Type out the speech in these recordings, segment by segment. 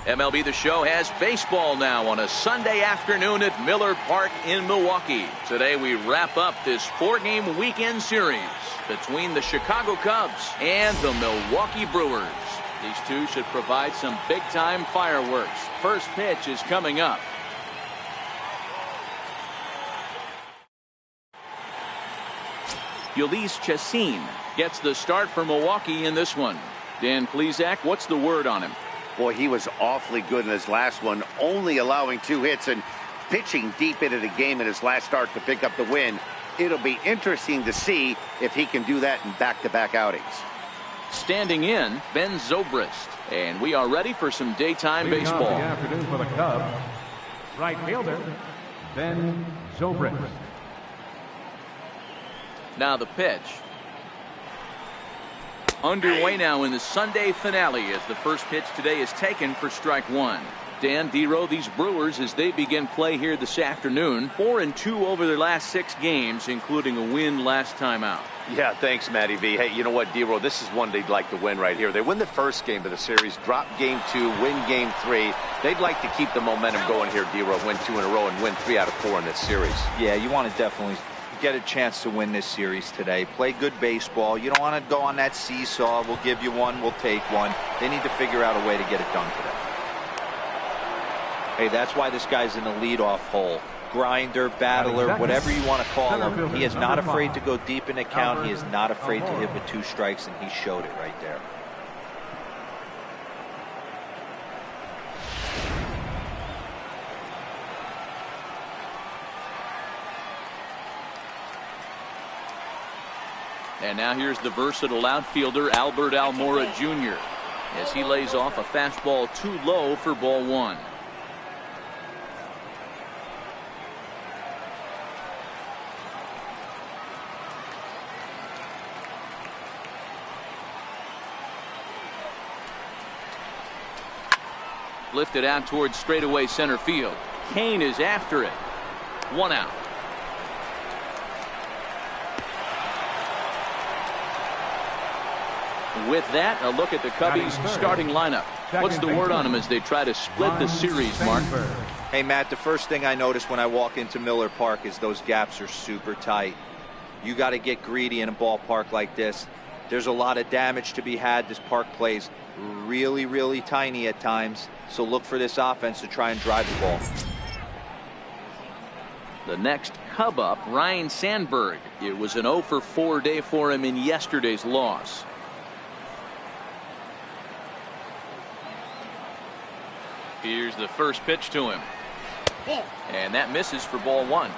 MLB The Show has baseball now on a Sunday afternoon at Miller Park in Milwaukee. Today we wrap up this 4-game weekend series between the Chicago Cubs and the Milwaukee Brewers. These two should provide some big-time fireworks. First pitch is coming up. Ulysses Chassin gets the start for Milwaukee in this one. Dan Plesac, what's the word on him? Boy, he was awfully good in his last one, only allowing 2 hits and pitching deep into the game in his last start to pick up the win. It'll be interesting to see if he can do that in back-to-back outings. Standing in, Ben Zobrist. And we are ready for some daytime baseball. Good afternoon for the Cubs. Right fielder, Ben Zobrist. Now the pitch. Underway now in the Sunday finale as the first pitch today is taken for strike 1. Dan Dero, these Brewers, as they begin play here this afternoon, 4-2 over their last 6 games, including a win last time out. Yeah, thanks, Matty V. Hey, you know what, Dero, this is one they'd like to win right here. They win the first game of the series, drop game 2, win game 3. They'd like to keep the momentum going here, Dero, win 2 in a row and win 3 out of 4 in this series. Yeah, you want to definitely get a chance to win this series today. Play good baseball. You don't want to go on that seesaw. We'll give you one, we'll take one. They need to figure out a way to get it done today. Hey, that's why this guy's in the leadoff hole. Grinder, battler, whatever you want to call him. He is not afraid to go deep in the count. He is not afraid to hit with 2 strikes, and he showed it right there. And now here's the versatile outfielder Albert Almora Jr. as he lays off a fastball too low for ball 1. Lifted out towards straightaway center field. Kane is after it. 1 out. With that, a look at the Cubbies starting lineup. What's the word on them as they try to split the series, Mark? Hey, Matt, the first thing I notice when I walk into Miller Park is those gaps are super tight. You got to get greedy in a ballpark like this. There's a lot of damage to be had. This park plays really, really tiny at times. So look for this offense to try and drive the ball. The next Cub up, Ryan Sandberg. It was an 0-for-4 day for him in yesterday's loss. Here's the first pitch to him. And that misses for ball 1.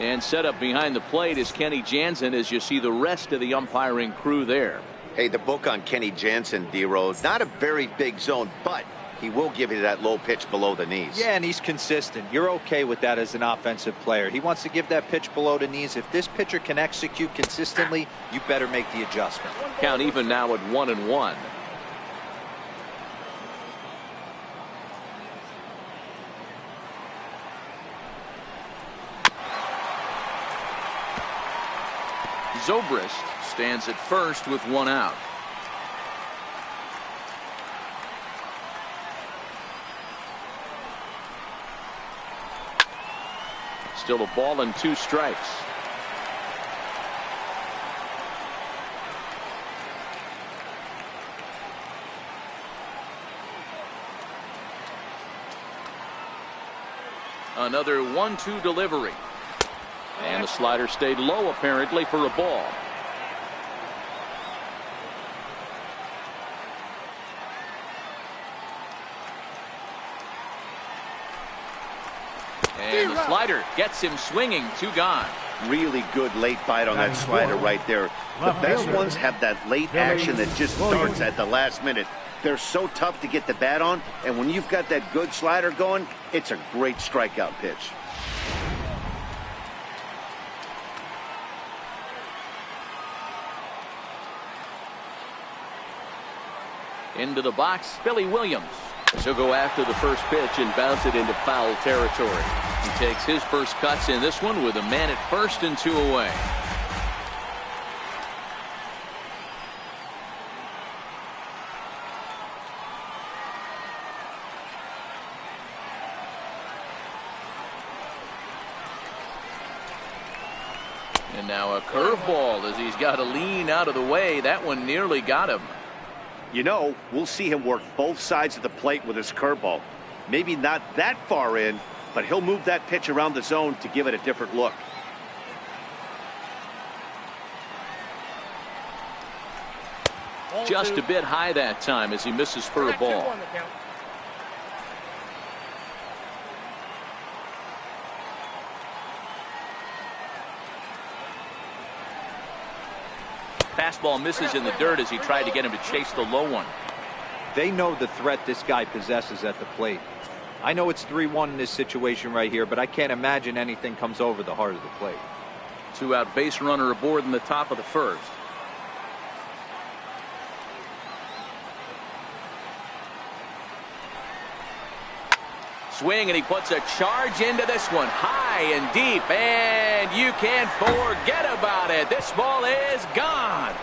And set up behind the plate is Kenny Jansen as you see the rest of the umpiring crew there. Hey, the book on Kenny Jansen, Dero, not a very big zone, but he will give you that low pitch below the knees. Yeah, and he's consistent. You're okay with that as an offensive player. He wants to give that pitch below the knees. If this pitcher can execute consistently, you better make the adjustment. Count even now at 1-1. Zobrist stands at first with 1 out. Still a ball and 2 strikes. Another 1-2 delivery. And the slider stayed low apparently for a ball. And the slider gets him swinging. 2 gone. Really good late bite on that slider right there. The best ones have that late action that just starts at the last minute. They're so tough to get the bat on, and when you've got that good slider going, it's a great strikeout pitch. Into the box, Billy Williams. He'll go after the first pitch and bounce it into foul territory. He takes his first cuts in this one with a man at first and 2 away. And now a curveball as he's got to lean out of the way. That one nearly got him. You know, we'll see him work both sides of the plate with his curveball. Maybe not that far in, but he'll move that pitch around the zone to give it a different look. Just a bit high that time as he misses for a ball. Fastball misses in the dirt as he tried to get him to chase the low one. They know the threat this guy possesses at the plate. I know it's 3-1 in this situation right here, but I can't imagine anything comes over the heart of the plate. 2-out base runner aboard in the top of the first. Swing, and he puts a charge into this one, high and deep, and you can't forget about it. This ball is gone.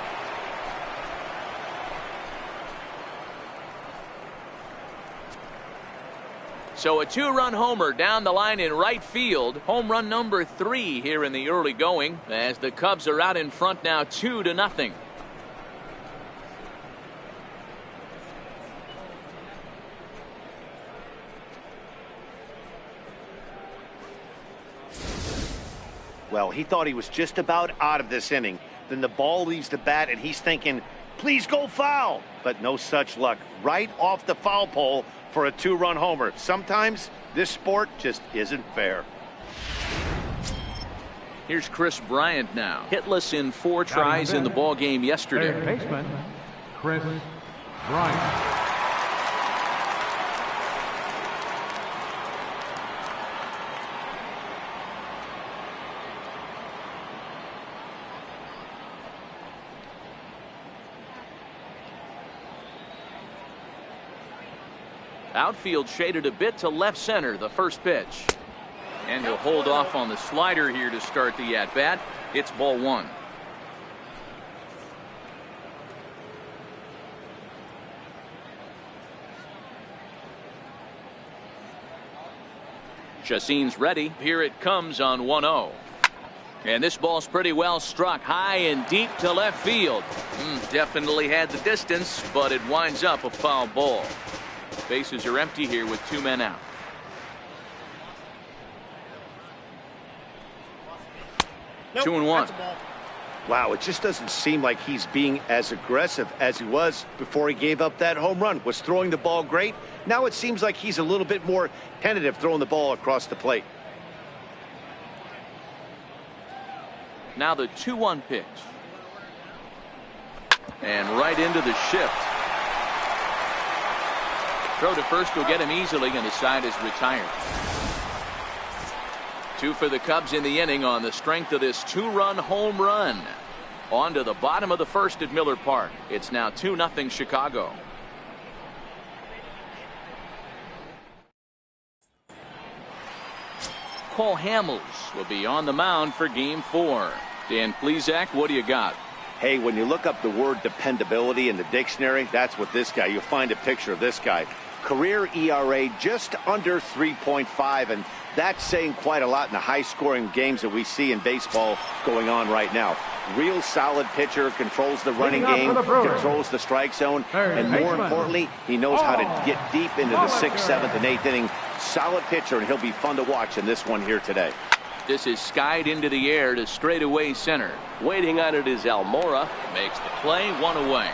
So a 2-run homer down the line in right field. Home run number 3 here in the early going, as the Cubs are out in front now 2-0. Well, he thought he was just about out of this inning. Then the ball leaves the bat, and he's thinking, please go foul. But no such luck. Right off the foul pole for a 2-run homer. Sometimes this sport just isn't fair. Here's Chris Bryant now. Hitless in 4 tries in the ball game yesterday. Third baseman, Chris Bryant. Outfield shaded a bit to left center, the first pitch. And he'll hold off on the slider here to start the at-bat. It's ball 1. Chacin's ready. Here it comes on 1-0. And this ball's pretty well struck, high and deep to left field. Definitely had the distance, but it winds up a foul ball. Bases are empty here with 2 men out. Nope, 2-1. Wow, it just doesn't seem like he's being as aggressive as he was before he gave up that home run. Was throwing the ball great. Now it seems like he's a little bit more tentative throwing the ball across the plate. Now the 2-1 pitch. And right into the shift. Throw to first will get him easily, and the side is retired. 2 for the Cubs in the inning on the strength of this 2-run home run. On to the bottom of the first at Miller Park. It's now 2-0 Chicago. Cole Hamels will be on the mound for game 4. Dan Plesac, what do you got? Hey, when you look up the word dependability in the dictionary, that's what this guy, you'll find a picture of this guy. Career ERA just under 3.5, and that's saying quite a lot in the high-scoring games that we see in baseball going on right now. Real solid pitcher, controls the running game, controls the strike zone, and more importantly, he knows how to get deep into the 6th, 7th, and 8th inning. Solid pitcher, and he'll be fun to watch in this one here today. This is skied into the air to straightaway center. Waiting on it is Almora. Makes the play, 1 away.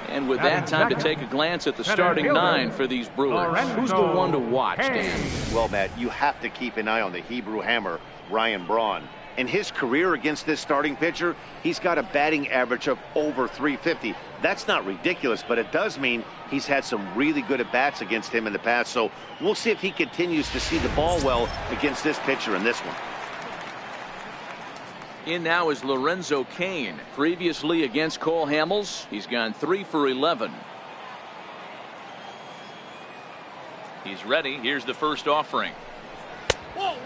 And with that, time to take a glance at the starting 9 for these Brewers. Who's the one to watch, Dan? Well, Matt, you have to keep an eye on the Hebrew Hammer, Ryan Braun. In his career against this starting pitcher, he's got a batting average of over 350. That's not ridiculous, but it does mean he's had some really good at-bats against him in the past. So we'll see if he continues to see the ball well against this pitcher in this one. In now is Lorenzo Kane. Previously against Cole Hamels, he's gone 3 for 11. He's ready. Here's the first offering.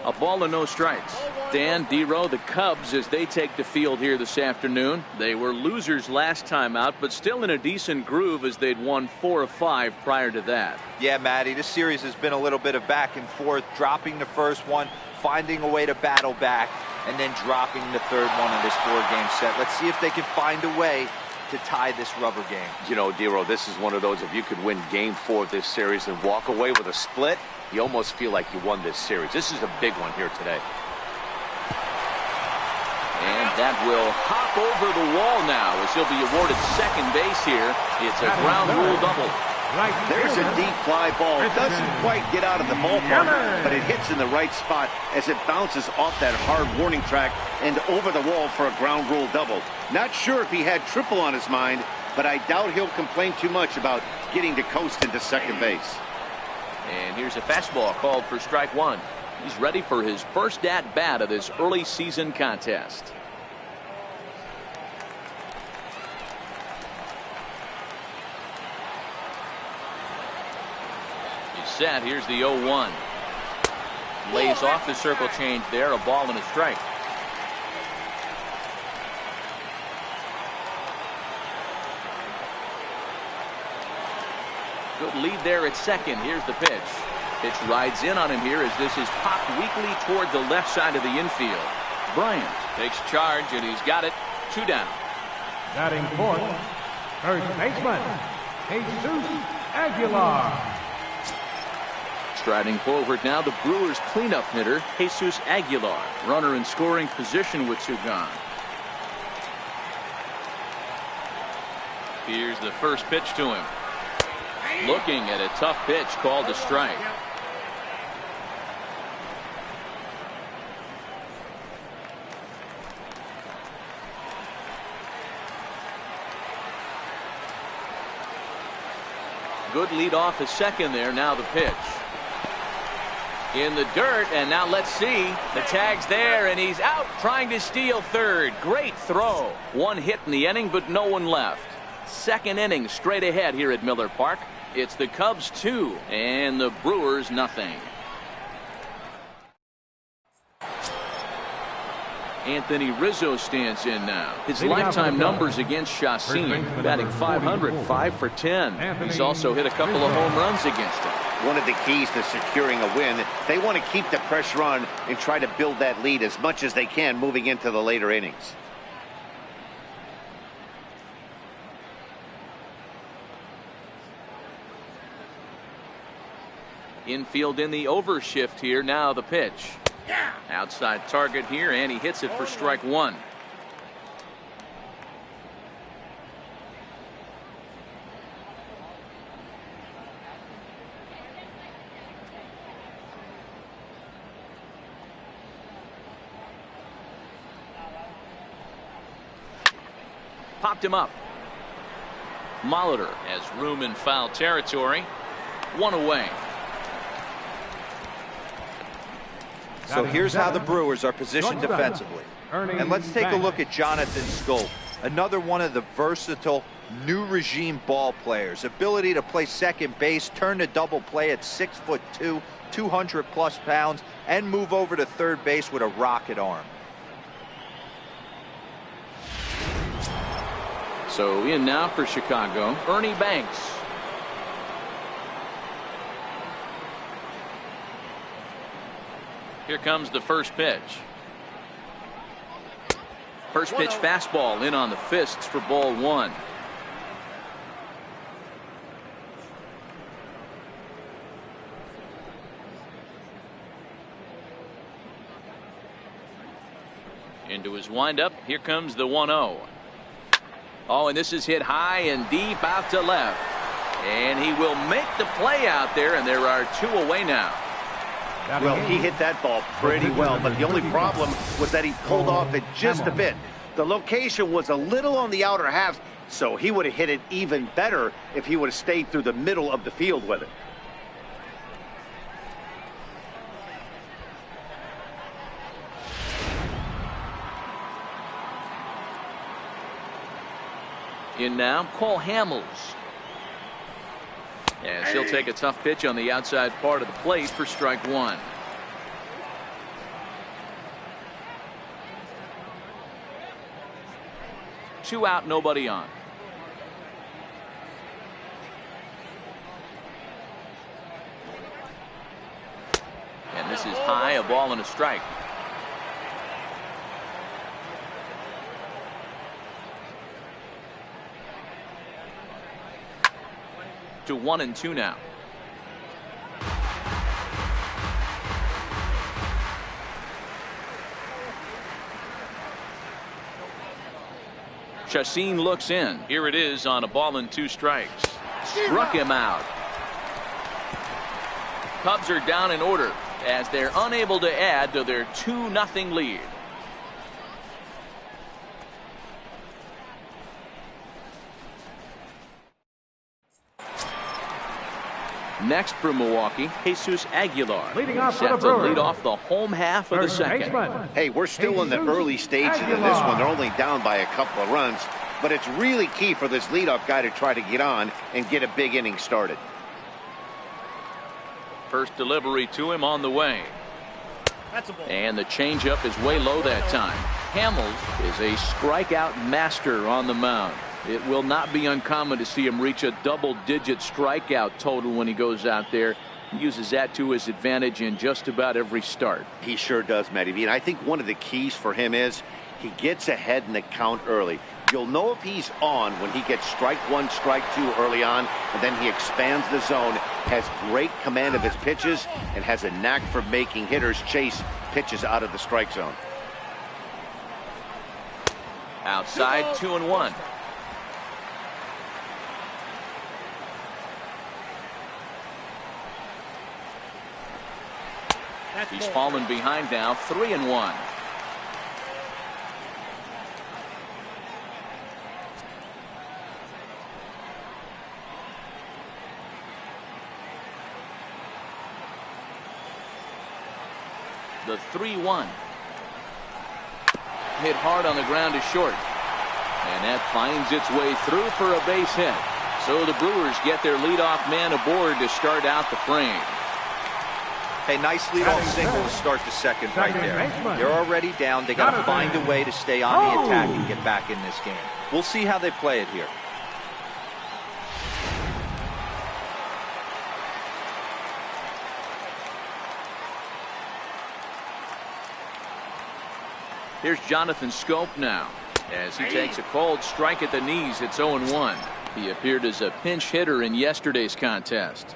A ball and no strikes. Dan, D-Row, the Cubs, as they take the field here this afternoon. They were losers last time out, but still in a decent groove as they'd won 4 of 5 prior to that. Yeah, Matty, this series has been a little bit of back and forth, dropping the first one, finding a way to battle back. and then dropping the third one in this 4-game set. Let's see if they can find a way to tie this rubber game. You know, Dero, this is one of those, if you could win game 4 of this series and walk away with a split, you almost feel like you won this series. This is a big one here today. And that will hop over the wall now as he'll be awarded second base here. It's a ground rule double. There's a deep fly ball. It doesn't quite get out of the ballpark, but it hits in the right spot as it bounces off that hard warning track and over the wall for a ground rule double. Not sure if he had triple on his mind, but I doubt he'll complain too much about getting to coast into second base. And here's a fastball called for strike one. He's ready for his first at-bat of this early season contest. He's set. Here's the 0-1. Lays off the circle change there. A ball and a strike. Good lead there at second. Here's the pitch. Pitch rides in on him here as this is popped weakly toward the left side of the infield. Bryant takes charge, and he's got it. 2 down. Batting fourth, first baseman, Jesus Aguilar. Striding forward now, the Brewers cleanup hitter, Jesus Aguilar. Runner in scoring position with 2 gone. Here's the first pitch to him. Looking at a tough pitch called a strike. Good lead off at second there. Now the pitch. In the dirt, and now let's see. The tag's there, and he's out trying to steal third. Great throw. 1 hit in the inning, but no one left. Second inning straight ahead here at Miller Park. It's the Cubs 2 and the Brewers nothing. Anthony Rizzo stands in now. His lifetime numbers against Jansen, batting .500, 5 for 10. He's also hit a couple of home runs against him. One of the keys to securing a win, they want to keep the pressure on and try to build that lead as much as they can moving into the later innings. Infield in the overshift here. Now the pitch. Outside target here, and he hits it for strike 1. Popped him up. Molitor has room in foul territory. 1 away. So here's how the Brewers are positioned defensively. And let's take a look at Jonathan Schoop, another one of the versatile new regime ball players. Ability to play second base, turn to double play at 6'2", 200+ pounds, and move over to third base with a rocket arm. So in now for Chicago, Ernie Banks. Here comes the first pitch. First pitch fastball in on the fists for ball 1. Into his windup. Here comes the 1-0. Oh, and this is hit high and deep out to left. And he will make the play out there, and there are 2 away now. Well, he hit that ball pretty well, but the only problem was that he pulled off it just a bit. The location was a little on the outer half, so he would have hit it even better if he would have stayed through the middle of the field with it. In now, Cole Hamels. As he'll take a tough pitch on the outside part of the plate for strike 1. Two out, nobody on. And this is high, a ball and a strike. to 1-2 now. Chacin looks in. Here it is on a ball and 2 strikes. Struck him out. Cubs are down in order as they're unable to add to their 2-0 lead. Next for Milwaukee, Jesus Aguilar set to lead off the home half of the second. Hey, we're still in the early stages of this one. They're only down by a couple of runs, but it's really key for this leadoff guy to try to get on and get a big inning started. First delivery to him on the way. And the changeup is way low that time. Hamels is a strikeout master on the mound. It will not be uncommon to see him reach a double-digit strikeout total when he goes out there. He uses that to his advantage in just about every start. He sure does, Matty V. And I think one of the keys for him is he gets ahead in the count early. You'll know if he's on when he gets strike 1, strike 2 early on, and then he expands the zone, has great command of his pitches, and has a knack for making hitters chase pitches out of the strike zone. Outside, 2-1. He's fallen behind now, 3-1. The 3-1. Hit hard on the ground to short. And that finds its way through for a base hit. So the Brewers get their leadoff man aboard to start out the frame. Hey, nice leadoff single to start the second right there. They're already down. They got to find a way to stay on the attack and get back in this game. We'll see how they play it here. Here's Jonathan Scope now as he takes a cold strike at the knees. It's 0-1. He appeared as a pinch hitter in yesterday's contest.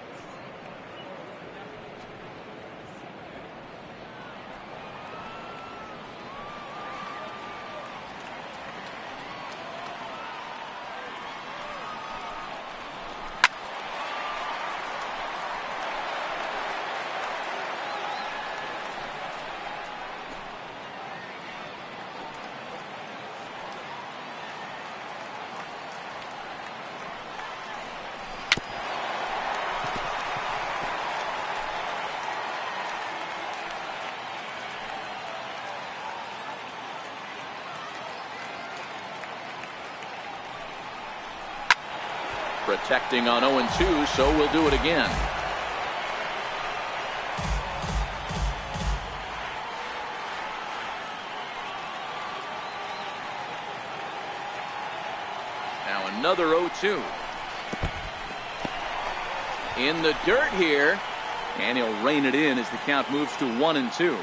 Protecting on 0-2, so we'll do it again. Now another 0-2. In the dirt here, and he'll rein it in as the count moves to 1-2.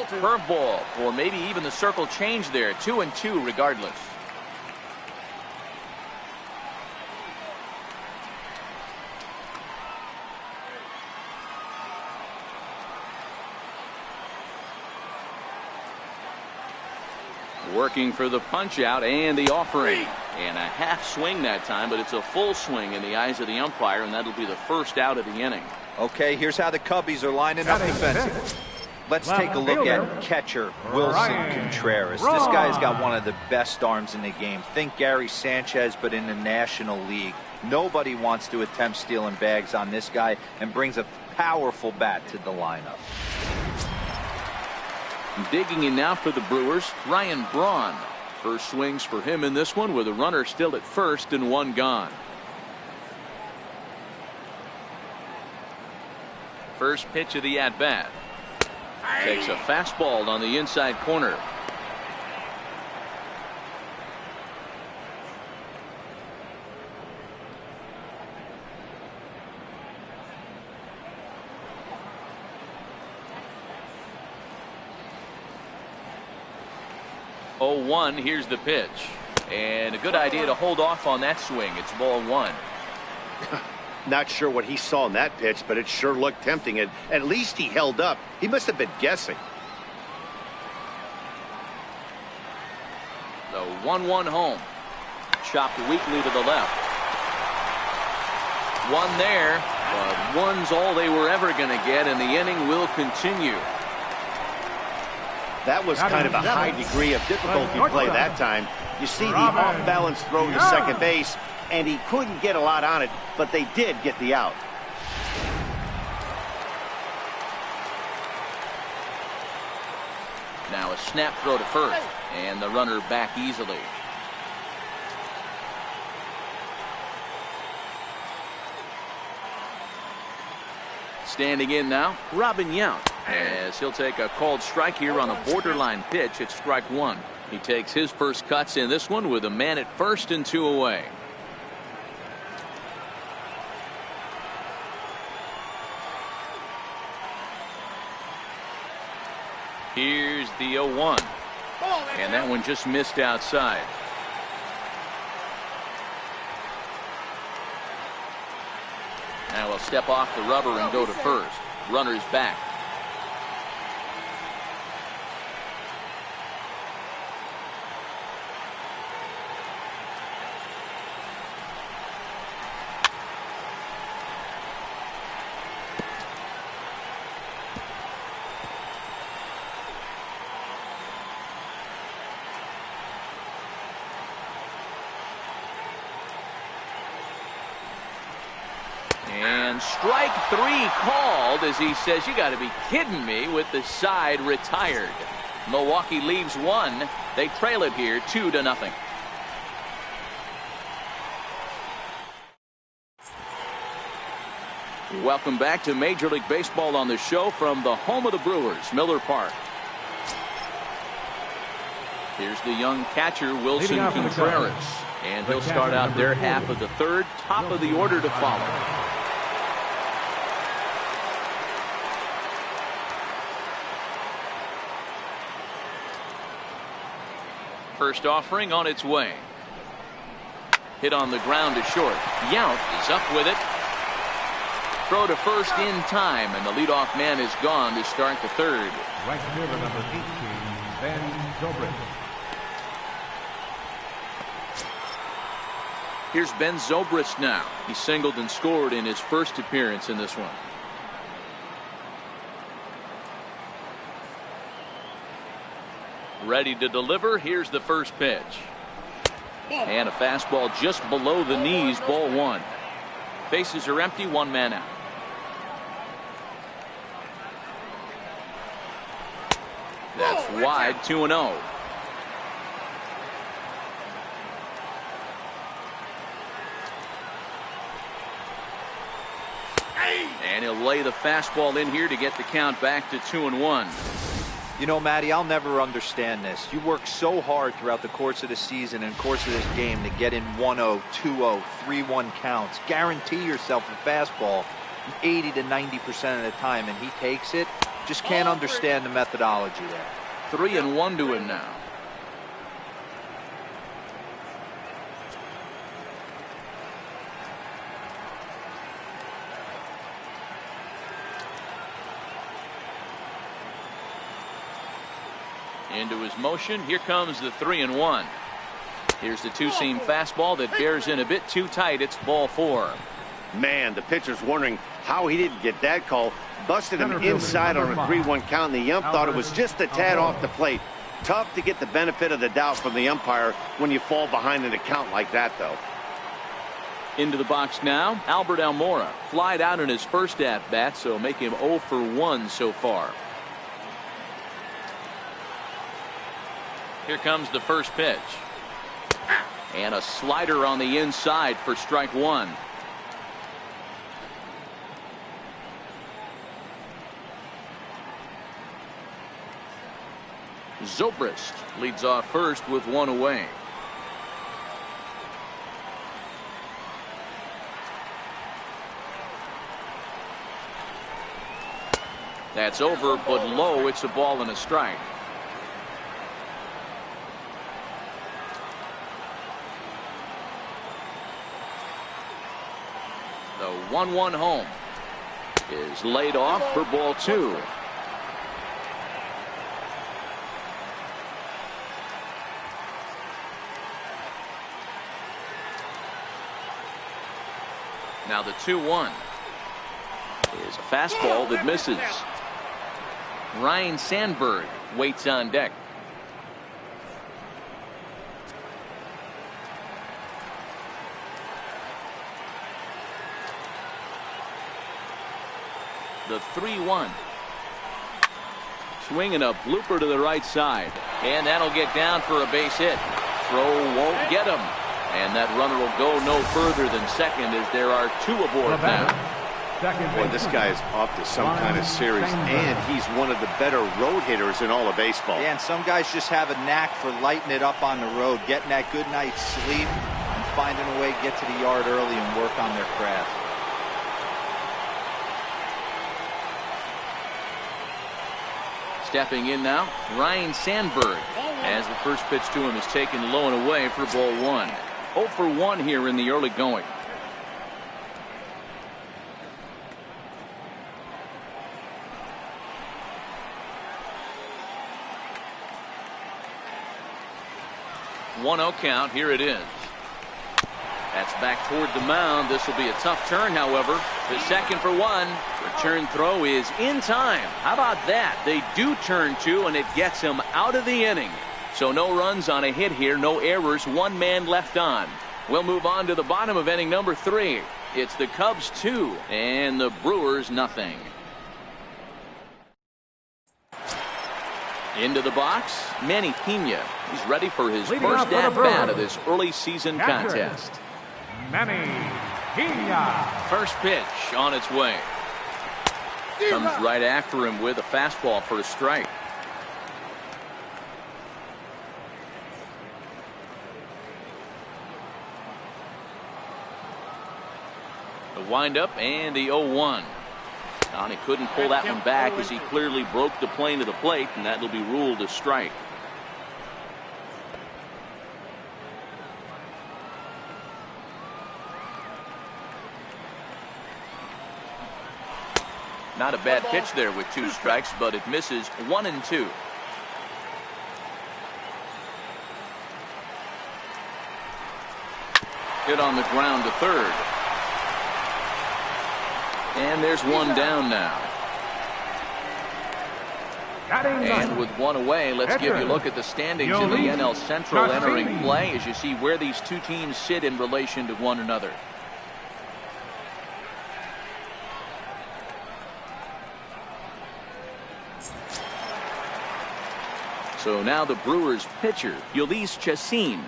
Curveball, or maybe even the circle change there. 2-2 regardless. Working for the punch out and the offering. And a half swing that time, but it's a full swing in the eyes of the umpire, and that'll be the first out of the inning. Okay, here's how the Cubbies are lining up defensively. Let's take a look at catcher Wilson Contreras. This guy's got one of the best arms in the game. Think Gary Sanchez, but in the National League. Nobody wants to attempt stealing bags on this guy, and brings a powerful bat to the lineup. Digging in now for the Brewers, Ryan Braun. First swings for him in this one with a runner still at first and one gone. First pitch of the at-bat. Takes a fastball on the inside corner. 0-1. Here's the pitch. And a good idea to hold off on that swing. It's ball 1. Not sure what he saw in that pitch, but it sure looked tempting. And at least he held up. He must have been guessing. The 1-1 home. Chopped weakly to the left. One there, but one's all they were ever going to get, and the inning will continue. That was kind of a high degree of difficulty play that time. You see the off-balance throw to second base, and he couldn't get a lot on it, but they did get the out. Now a snap throw to first, and the runner back easily. Standing in now, Robin Yount, as he'll take a called strike here on a borderline pitch at strike 1. He takes his first cuts in this one with a man at first and 2 away. Here's the 0-1, and that one just missed outside. Now he'll step off the rubber and go to first. Runner's back. And strike 3 called as he says, you got to be kidding me, with the side retired. Milwaukee leaves 1. They trail it here 2-0. Welcome back to Major League Baseball on the show from the home of the Brewers, Miller Park. Here's the young catcher, Wilson Contreras. And he'll start out their half of the third, top of the order to follow. First offering on its way. Hit on the ground to short. Yount is up with it. Throw to first in time, and the leadoff man is gone to start the third. Right fielder number 18, Ben Zobrist. Here's Ben Zobrist now. He singled and scored in his first appearance in this one. Ready to deliver. Here's the first pitch. And a fastball just below the knees, ball 1. Bases are empty, 1 man out. That's wide, 2-0. And he'll lay the fastball in here to get the count back to 2-1. You know, Matty, I'll never understand this. You work so hard throughout the course of the season and course of this game to get in 1-0, 2-0, 3-1 counts. Guarantee yourself a fastball 80 to 90% of the time, and he takes it. Just can't understand the methodology there. 3-1 to him now. Into his motion. Here comes the 3-1. Here's the two-seam fastball that bears in a bit too tight. It's ball 4. Man, the pitcher's wondering how he didn't get that call. Busted him inside on a 3-1 count, and the ump thought it was just a tad off the plate. Tough to get the benefit of the doubt from the umpire when you fall behind in a count like that, though. Into the box now, Albert Almora. Flied out in his first at-bat, so make him 0 for 1 so far. Here comes the first pitch. And a slider on the inside for strike 1. Zobrist leads off first with 1 away. That's over, but low. It's a ball and a strike. The 1-1 home is laid off for ball 2. Now the 2-1 is a fastball that misses. Sandberg waits on deck. The 3-1. Swinging a blooper to the right side. And that'll get down for a base hit. Throw won't get him. And that runner will go no further than second as there are 2 aboard now. Boy, this guy is off to some kind of series, and he's one of the better road hitters in all of baseball. Yeah, and some guys just have a knack for lighting it up on the road, getting that good night's sleep, and finding a way to get to the yard early and work on their craft. Stepping in now, Sandberg, as the first pitch to him is taken low and away for ball 1. 0 for 1 here in the early going. One 0 count. Here it is. That's back toward the mound. This will be a tough turn, however. The second for 1. Return throw is in time. How about that? They do turn 2, and it gets him out of the inning. So no runs on a hit here, no errors, 1 man left on. We'll move on to the bottom of inning number 3. It's the Cubs 2 and the Brewers nothing. Into the box, Manny Pena. He's ready for his first at-bat of this early season contest. Manny Pena. First pitch on its way. Comes right after him with a fastball for a strike. The windup and the 0-1. And he couldn't pull that one back as he clearly broke the plane of the plate, and that'll be ruled a strike. Not a bad pitch there with 2 strikes, but it misses 1 and 2. Hit on the ground to third. And there's 1 down now. And with 1 away, let's give you a look at the standings in the NL Central entering play as you see where these 2 teams sit in relation to one another. So now the Brewers pitcher, Jansen.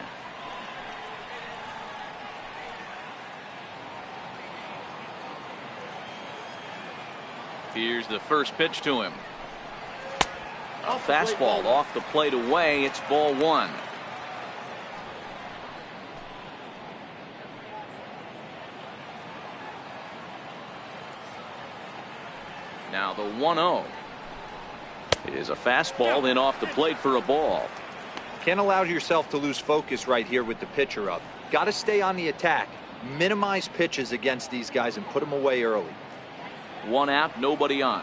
Here's the first pitch to him. A fastball off the plate away. It's ball 1. Now the 1-0 is a fastball, then off the plate for a ball. Can't allow yourself to lose focus right here with the pitcher up. Got to stay on the attack. Minimize pitches against these guys and put them away early. 1 out, nobody on.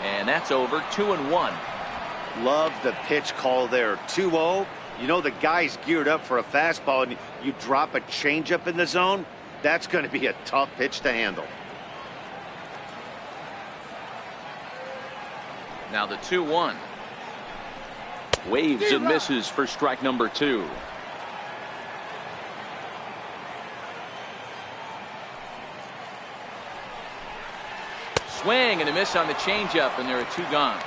And that's over. 2-1. Love the pitch call there. 2-0. You know the guy's geared up for a fastball, and you drop a changeup in the zone. That's going to be a tough pitch to handle. Now the 2-1. Waves and misses for strike number 2. Swing and a miss on the changeup, and there are 2 gone.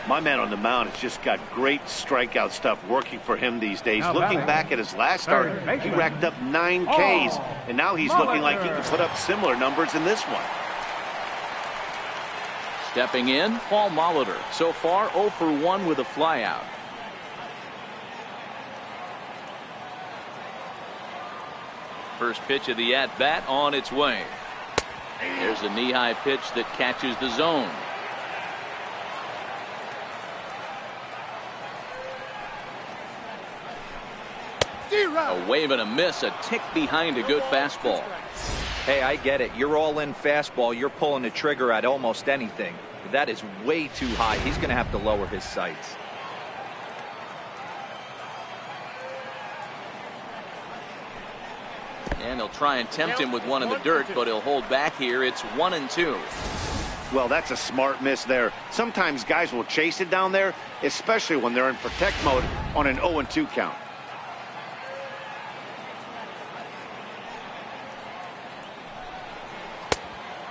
My man on the mound has just got great strikeout stuff working for him these days. Looking back at his last start, he racked up 9 Ks, and now he's looking like he can put up similar numbers in this one. Stepping in, Paul Molitor. So far 0 for 1 with a flyout. First pitch of the at-bat on its way. There's a knee-high pitch that catches the zone. A wave and a miss, a tick behind a good fastball. Hey, I get it. You're all in fastball. You're pulling the trigger at almost anything. That is way too high. He's going to have to lower his sights. And they'll try and tempt him with one in the dirt, but he'll hold back here. It's 1-2. Well, that's a smart miss there. Sometimes guys will chase it down there, especially when they're in protect mode on an 0-2 count.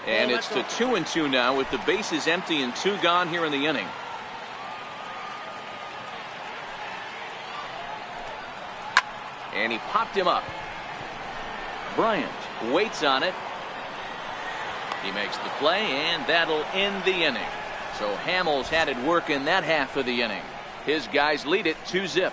And it's to 2-2 now with the bases empty and 2 gone here in the inning. And he popped him up. Bryant waits on it. He makes the play, and that'll end the inning. So Hamels had it work in that half of the inning. His guys lead it 2-0.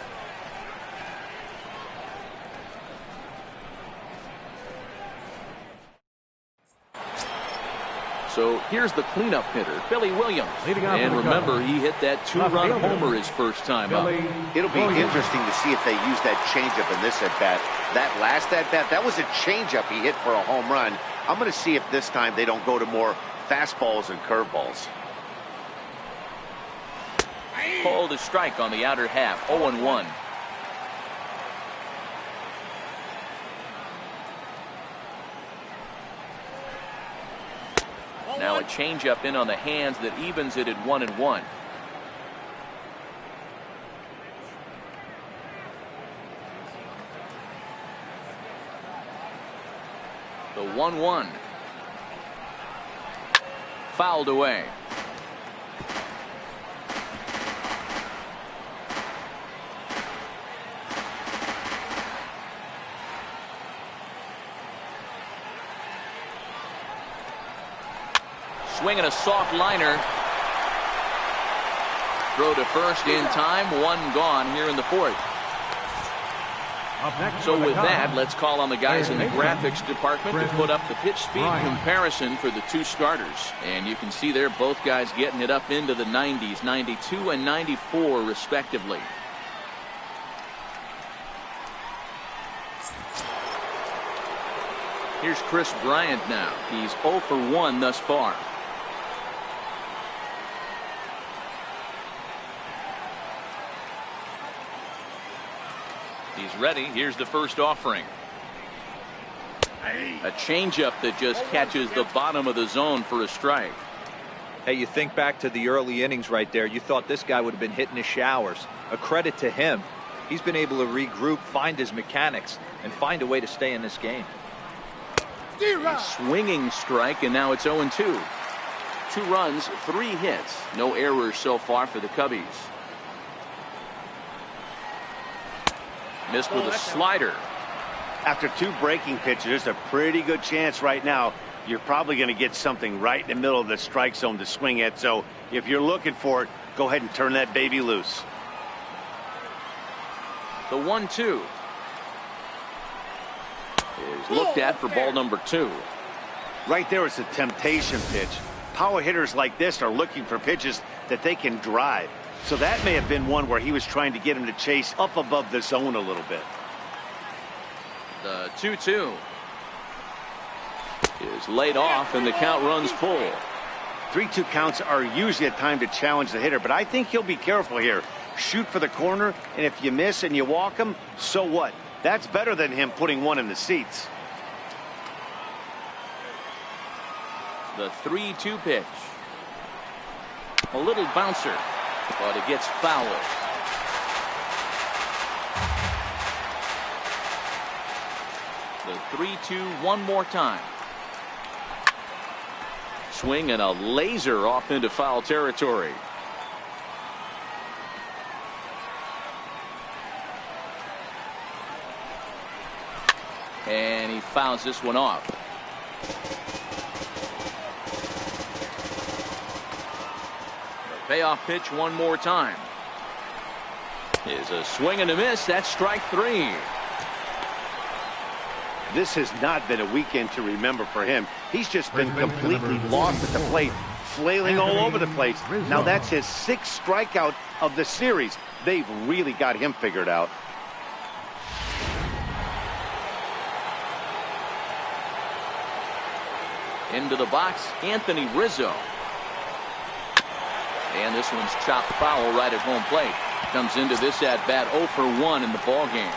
So here's the cleanup hitter, Billy Williams. And remember, he hit that 2-run homer his first time up. It'll be interesting to see if they use that changeup in this at-bat. That last at-bat, that was a changeup he hit for a home run. I'm going to see if this time they don't go to more fastballs and curveballs. Called a strike on the outer half, 0-1. Now a changeup in on the hands that evens it at 1-1. The 1-1. Fouled away. Swinging a soft liner. Throw to first in time. 1 gone here in the 4th. So with that, let's call on the guys in the graphics department to put up the pitch speed comparison for the 2 starters. And you can see there both guys getting it up into the 90s, 92 and 94 respectively. Here's Chris Bryant now. He's 0 for 1 thus far. He's ready. Here's the first offering. A changeup that just catches the bottom of the zone for a strike. Hey, you think back to the early innings right there. You thought this guy would have been hitting his showers. A credit to him. He's been able to regroup, find his mechanics, and find a way to stay in this game. A swinging strike, and now it's 0-2. 2 runs, 3 hits. No errors so far for the Cubbies. Missed with a slider. After 2 breaking pitches, there's a pretty good chance right now you're probably going to get something right in the middle of the strike zone to swing at. So if you're looking for it, go ahead and turn that baby loose. The 1-2 is looked at for ball number 2. Right there is a temptation pitch. Power hitters like this are looking for pitches that they can drive. So that may have been one where he was trying to get him to chase up above the zone a little bit. The 2-2 is laid off, and the count runs full. 3-2 counts are usually a time to challenge the hitter, but I think he'll be careful here. Shoot for the corner, and if you miss and you walk him, so what? That's better than him putting one in the seats. The 3-2 pitch. A little bouncer, but it gets fouled. The 3-2 one more time. Swing and a laser off into foul territory. And he fouls this one off. The payoff pitch one more time. Is a swing and a miss. That's strike 3. This has not been a weekend to remember for him. He's just been completely lost at the plate, flailing all over the place. Now that's his 6th strikeout of the series. They've really got him figured out. Into the box, Anthony Rizzo. And this one's chopped foul right at home plate. Comes into this at bat 0 for 1 in the ball game.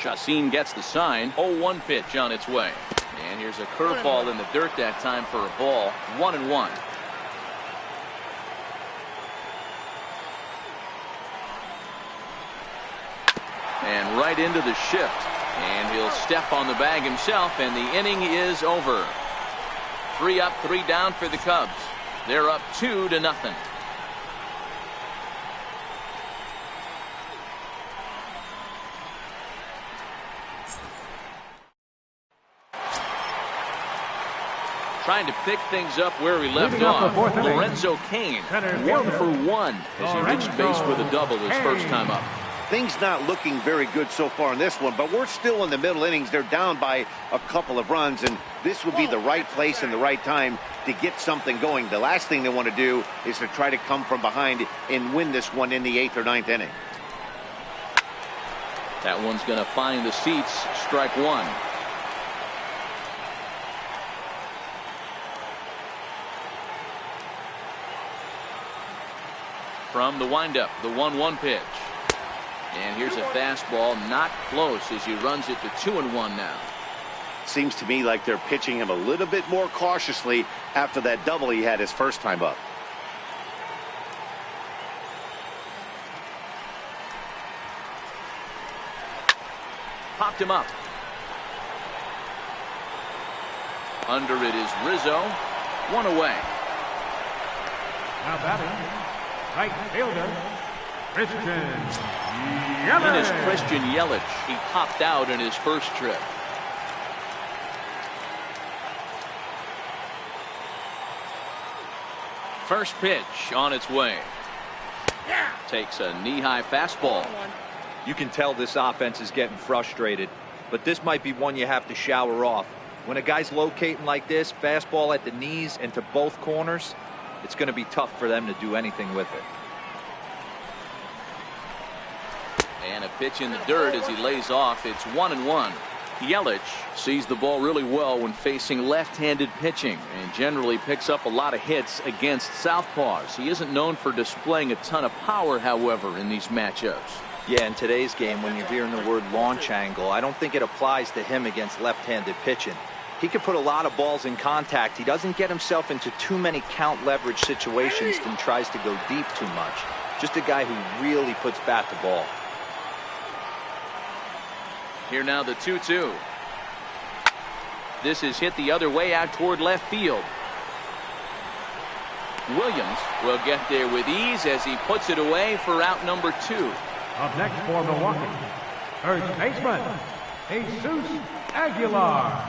Jansen gets the sign. 0-1 pitch on its way. And here's a curveball in the dirt that time for a ball. 1-1. And right into the shift. And he'll step on the bag himself, and the inning is over. 3 up, 3 down for the Cubs. They're up 2-0. Trying to pick things up where we left off. Lorenzo Kane, 1 for 1 as he reached base with a double his first time up. Things not looking very good so far in this one, but we're still in the middle innings. They're down by a couple of runs, and this would be the right place and the right time to get something going. The last thing they want to do is to try to come from behind and win this one in the 8th or 9th inning. That one's going to find the seats. Strike 1. From the windup, the 1-1 pitch. And here's a fastball, not close as he runs it to 2-1 now. Seems to me like they're pitching him a little bit more cautiously after that double he had his first time up. Popped him up. Under it is Rizzo. 1 away. Now batting, right fielder, Christian Yelich. In is Christian Yelich. He popped out in his first trip. First pitch on its way. Takes a knee-high fastball. You can tell this offense is getting frustrated, but this might be one you have to shower off. When a guy's locating like this, fastball at the knees and to both corners, it's going to be tough for them to do anything with it. And a pitch in the dirt as he lays off. It's 1-1. Yelich sees the ball really well when facing left-handed pitching and generally picks up a lot of hits against southpaws. He isn't known for displaying a ton of power, however, in these matchups. Yeah, in today's game, when you're hearing the word launch angle, I don't think it applies to him against left-handed pitching. He can put a lot of balls in contact. He doesn't get himself into too many count leverage situations and tries to go deep too much. Just a guy who really puts bat to ball. Here now the 2-2. This is hit the other way out toward left field. Williams will get there with ease as he puts it away for out number 2. Up next for Milwaukee, first baseman, Jesus Aguilar.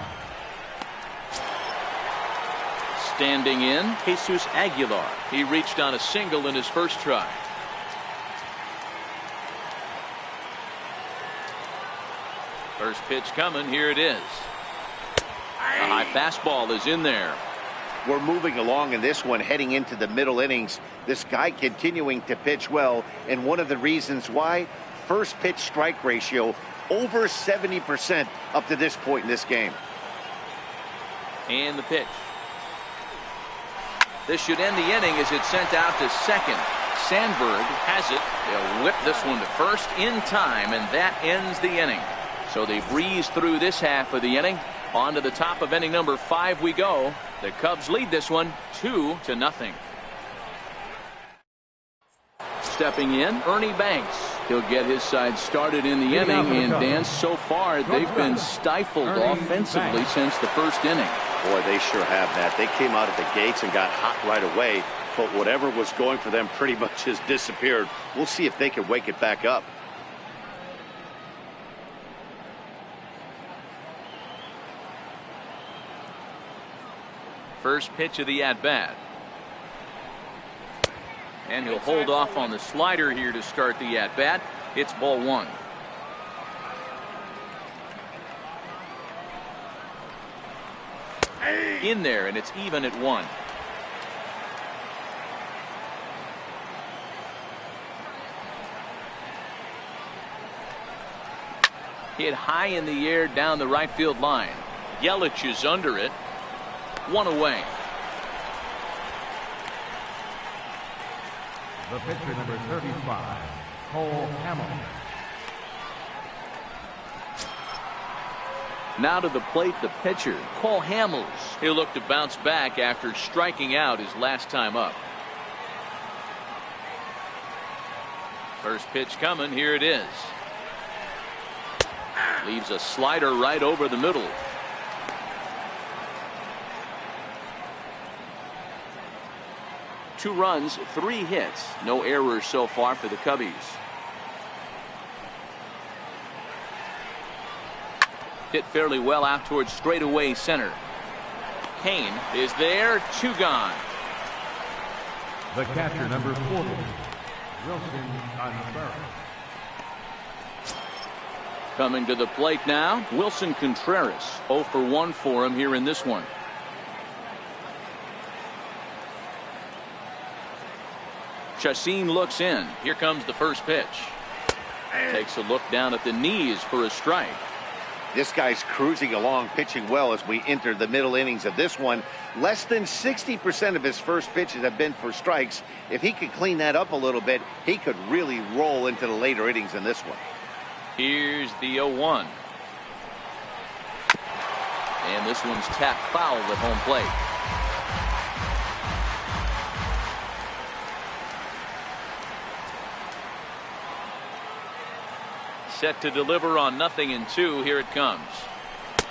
Standing in, Jesus Aguilar. He reached on a single in his first try. First pitch coming. Here it is. A high fastball is in there. We're moving along in this one, heading into the middle innings. This guy continuing to pitch well, and one of the reasons why, first pitch strike ratio over 70% up to this point in this game. And the pitch. This should end the inning as it's sent out to second. Sandberg has it. They'll whip this one to first in time, and that ends the inning. So they breeze through this half of the inning. On to the top of inning number 5 we go. The Cubs lead this one 2-0. Stepping in, Ernie Banks. He'll get his side started in the inning, and Dan, so far they've been stifled offensively since the first inning. Boy, they sure have, Matt. They came out of the gates and got hot right away, but whatever was going for them pretty much has disappeared. We'll see if they can wake it back up. First pitch of the at-bat. And he'll hold off on the slider here to start the at-bat. It's ball 1. In there, and it's even at 1. Hit high in the air down the right field line. Yelich is under it. One away. The pitcher, number 35, Cole Hamilton. Now to the plate, the pitcher, Cole Hamels. He'll look to bounce back after striking out his last time up. First pitch coming. Here it is. Leaves a slider right over the middle. Two runs, 3 hits. No errors so far for the Cubbies. Hit fairly well out towards straightaway center. Kane is there. 2 gone. The catcher, number 40, Wilson Contreras. Coming to the plate now, Wilson Contreras. 0 for 1 for him here in this one. Chacin looks in. Here comes the first pitch. Takes a look down at the knees for a strike. This guy's cruising along, pitching well as we enter the middle innings of this one. Less than 60% of his first pitches have been for strikes. If he could clean that up a little bit, he could really roll into the later innings in this one. Here's the 0-1. And this one's tapped foul at home plate. Set to deliver on 0-2. Here it comes.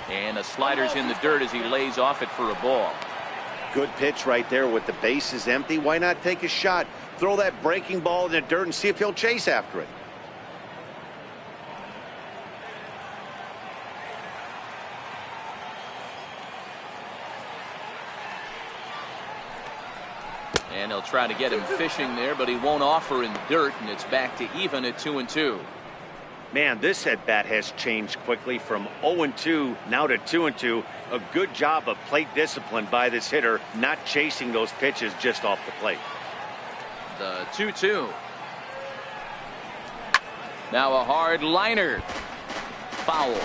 And a slider's in the dirt as he lays off it for a ball. Good pitch right there with the bases empty. Why not take a shot? Throw that breaking ball in the dirt and see if he'll chase after it. And he'll try to get him fishing there, but he won't offer in the dirt, and it's back to even at 2-2. Man, this at bat has changed quickly from 0-2 now to 2-2. A good job of plate discipline by this hitter, not chasing those pitches just off the plate. The 2-2. Now a hard liner. Foul.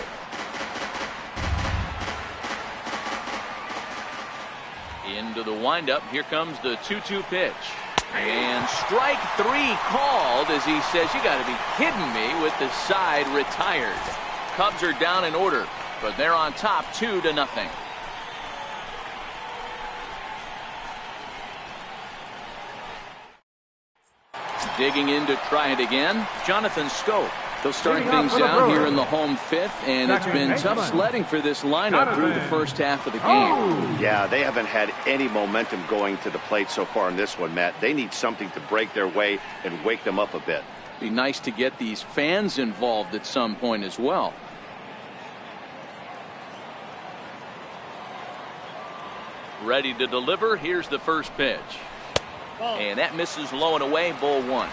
Into the windup. Here comes the 2-2 pitch. And strike 3 called as he says, you got to be kidding me, with the side retired. Cubs are down in order, but they're on top 2-0. Digging in to try it again, Jonathan Scope. They'll start things out here in the home 5th, and it's been tough sledding for this lineup through the first half of the game. Yeah, they haven't had any momentum going to the plate so far in this one, Matt. They need something to break their way and wake them up a bit. Be nice to get these fans involved at some point as well. Ready to deliver. Here's the first pitch. And that misses low and away. Ball 1.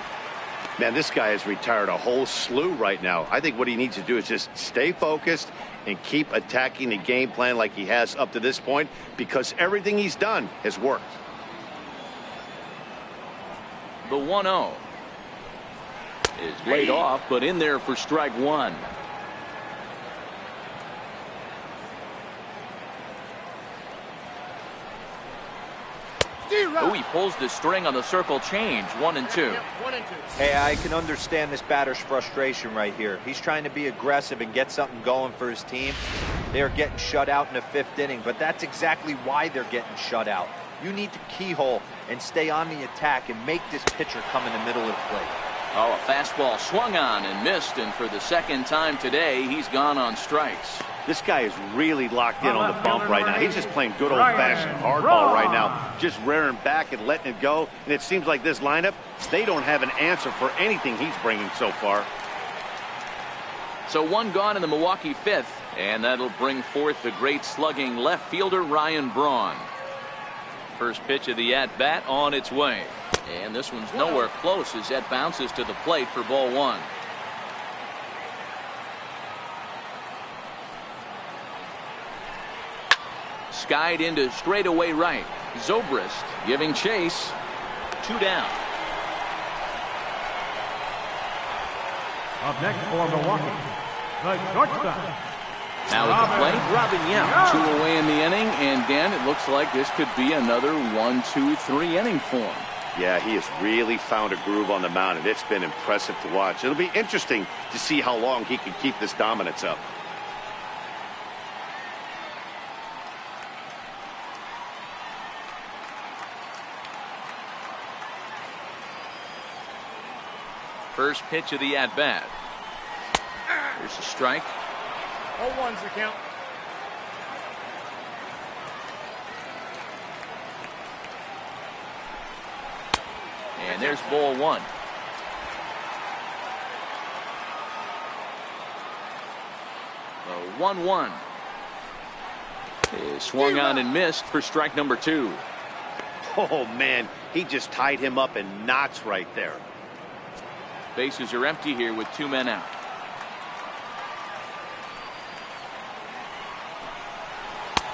Man, this guy has retired a whole slew right now. I think what he needs to do is just stay focused and keep attacking the game plan like he has up to this point, because everything he's done has worked. The 1-0 is laid off, but in there for strike 1. Oh, he pulls the string on the circle change. 1-2. Hey, I can understand this batter's frustration right here. He's trying to be aggressive and get something going for his team. They're getting shut out in the 5th inning, but that's exactly why they're getting shut out. You need to keyhole and stay on the attack and make this pitcher come in the middle of the plate. Oh, a fastball swung on and missed, and for the second time today, he's gone on strikes. This guy is really locked in on the bump right now. He's just playing good old-fashioned hardball right now, just rearing back and letting it go. And it seems like this lineup, they don't have an answer for anything he's bringing so far. So 1 gone in the Milwaukee 5th, and that'll bring forth the great slugging left fielder Ryan Braun. First pitch of the at-bat on its way. And this one's nowhere close as that bounces to the plate for ball 1. Skied into straightaway right. Zobrist giving chase. 2 down. Up next for Milwaukee, The shortstop. Now at the plate, Robin Yount. 2 away in the inning, and Dan, it looks like this could be another 1, 2, 3 inning for him. Yeah, he has really found a groove on the mound, and it's been impressive to watch. It'll be interesting to see how long he can keep this dominance up. First pitch of the at-bat. There's a strike. 0-1's the count. And there's ball 1. The 1-1 is swung on and missed for strike number 2. Oh, man, he just tied him up in knots right there. Bases are empty here with 2 men out.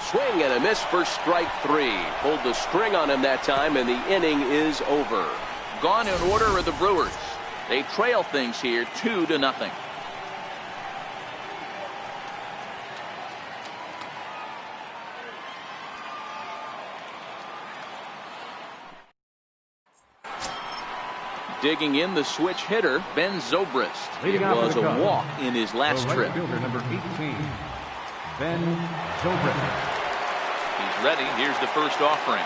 Swing and a miss for strike 3. Pulled the string on him that time, and the inning is over. Gone in order are the Brewers. They trail things here 2-0. Digging in, the switch hitter, Ben Zobrist. It was a walk in his last trip. Fielder, number 18, Ben Zobrist. He's ready. Here's the first offering.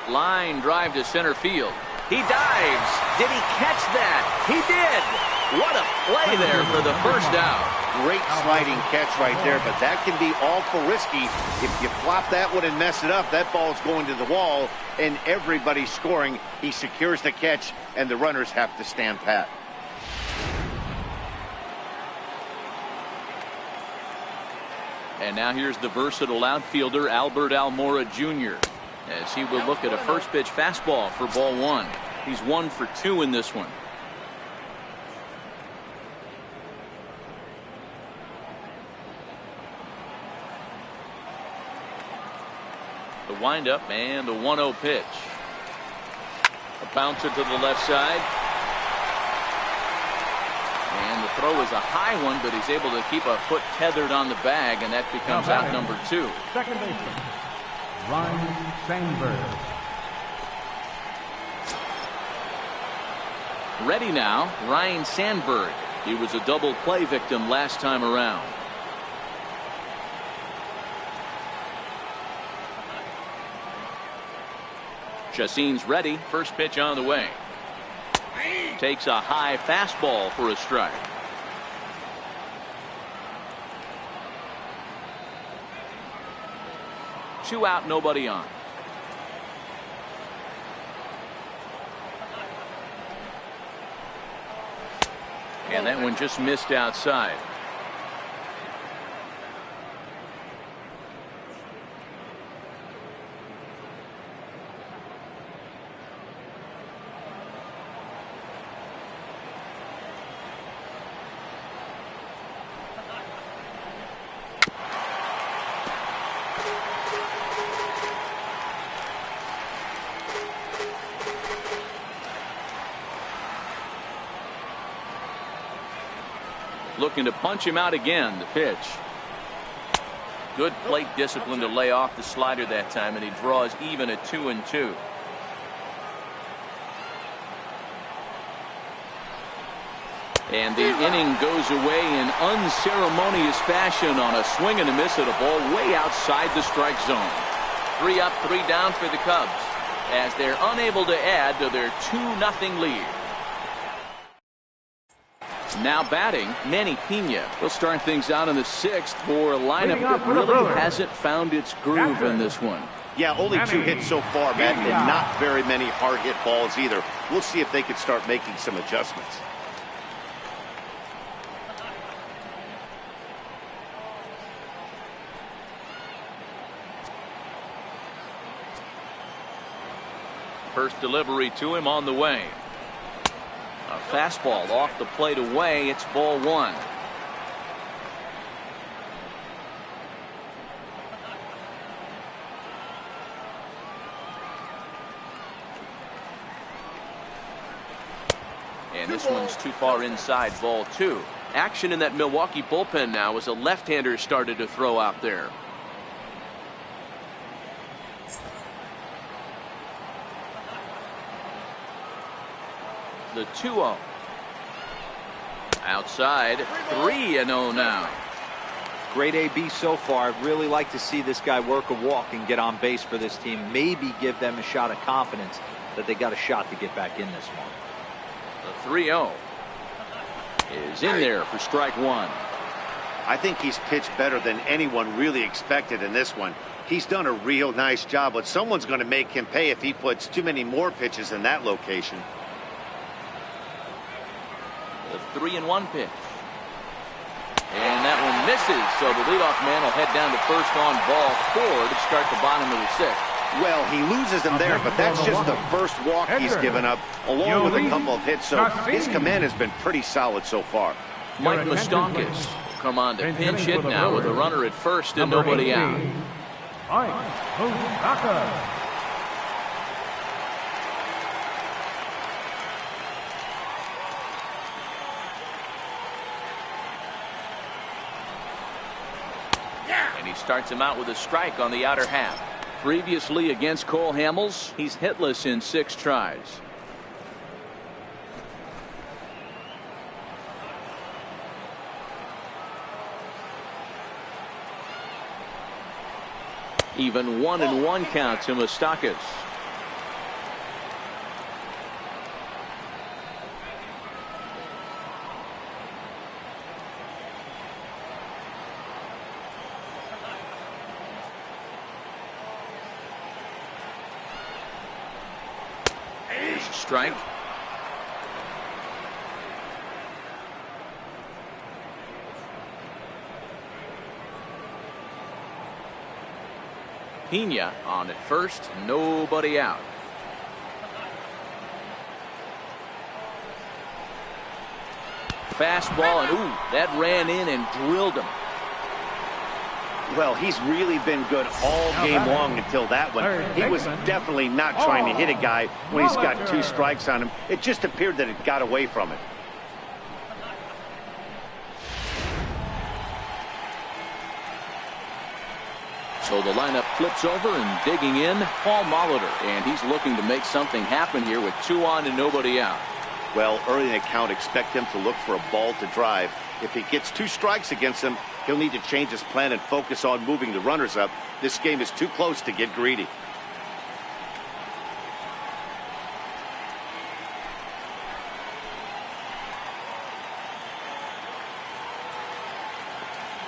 Line drive to center field. He dives. Did he catch that? He did. What a play there for the first out. Great sliding catch right there, but that can be awful risky. If you flop that one and mess it up, that ball's going to the wall, and everybody's scoring. He secures the catch, and the runners have to stand pat. And now here's the versatile outfielder, Almora Jr., as he will look at a first pitch fastball for ball 1. He's 1 for 2 in this one. The windup and the 1-0 pitch. A bouncer to the left side. And the throw is a high one, but he's able to keep a foot tethered on the bag, and that becomes out number 2. Second baseman, Sandberg. Ready now, Ryan Sandberg. He was a double play victim last time around. Chacin's ready. First pitch on the way. Takes a high fastball for a strike. Two out, nobody on. And that one just missed outside. Looking to punch him out again. The pitch. Good plate discipline to lay off the slider that time, and he draws even at 2-2. And the inning goes away in unceremonious fashion on a swing and a miss at a ball way outside the strike zone. 3 up, 3 down for the Cubs as they're unable to add to their 2-0 lead. Now batting, Manny Pena. He'll start things out in the 6th for a lineup that really hasn't found its groove in this one. Yeah, only 2 hits so far, Matt, and not very many hard hit balls either. We'll see if they can start making some adjustments. First delivery to him on the way. A fastball off the plate away. It's ball 1. And this one's too far inside, ball 2. Action in that Milwaukee bullpen now as a left-hander started to throw out there. The 2-0. Outside, 3-0 now. Great AB so far. I'd really like to see this guy work a walk and get on base for this team. Maybe give them a shot of confidence that they got a shot to get back in this one. The 3-0 is in there for strike one. I think he's pitched better than anyone really expected in this one. He's done a real nice job, but someone's going to make him pay if he puts too many more pitches in that location. The 3-1 pitch. And that one misses, so the leadoff man will head down to first on ball 4 to start the bottom of the 6th. Well, he loses him there, but that's just the first walk he's given up, along with a couple of hits, so his command has been pretty solid so far. Mike Moustakas will come on to pinch hit now with a runner at first and nobody out. Mike Moustakas. And he starts him out with a strike on the outer half. Previously against Cole Hamels, he's hitless in 6 tries. Even 1-1 count to Moustakas. Strike. Pena on at first, nobody out. Fastball, and ooh, that ran in and drilled him. Well, he's really been good all game long until that one. He was definitely not trying to hit a guy when he's got 2 strikes on him. It just appeared that it got away from it. So the lineup flips over and digging in, Paul Molitor. And he's looking to make something happen here with 2 on and nobody out. Well, early in the count, expect him to look for a ball to drive. If he gets 2 strikes against him, he'll need to change his plan and focus on moving the runners up. This game is too close to get greedy.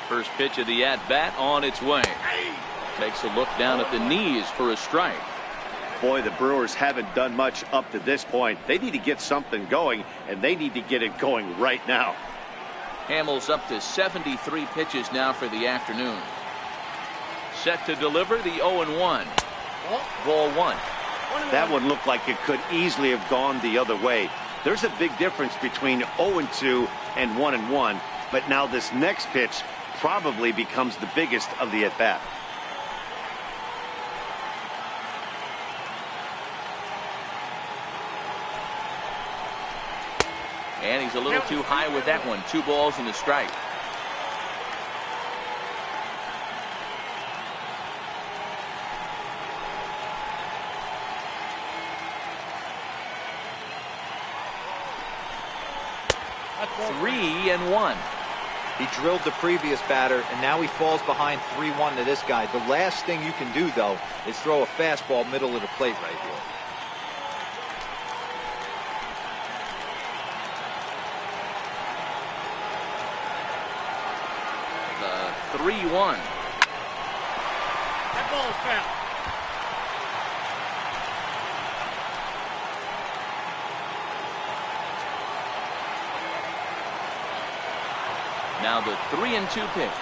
First pitch of the at-bat on its way. Takes a look down at the knees for a strike. Boy, the Brewers haven't done much up to this point. They need to get something going, and they need to get it going right now. Hamels up to 73 pitches now for the afternoon. Set to deliver the 0-1. Ball 1. That one looked like it could easily have gone the other way. There's a big difference between 0-2 and 1-1, but now this next pitch probably becomes the biggest of the at-bat. And he's a little too high with that one. 2 balls and a strike. Three and 1. He drilled the previous batter, and now he falls behind 3-1 to this guy. The last thing you can do, though, is throw a fastball middle of the plate right here. The 3-1. That ball is foul. Now the 3-2 pitch.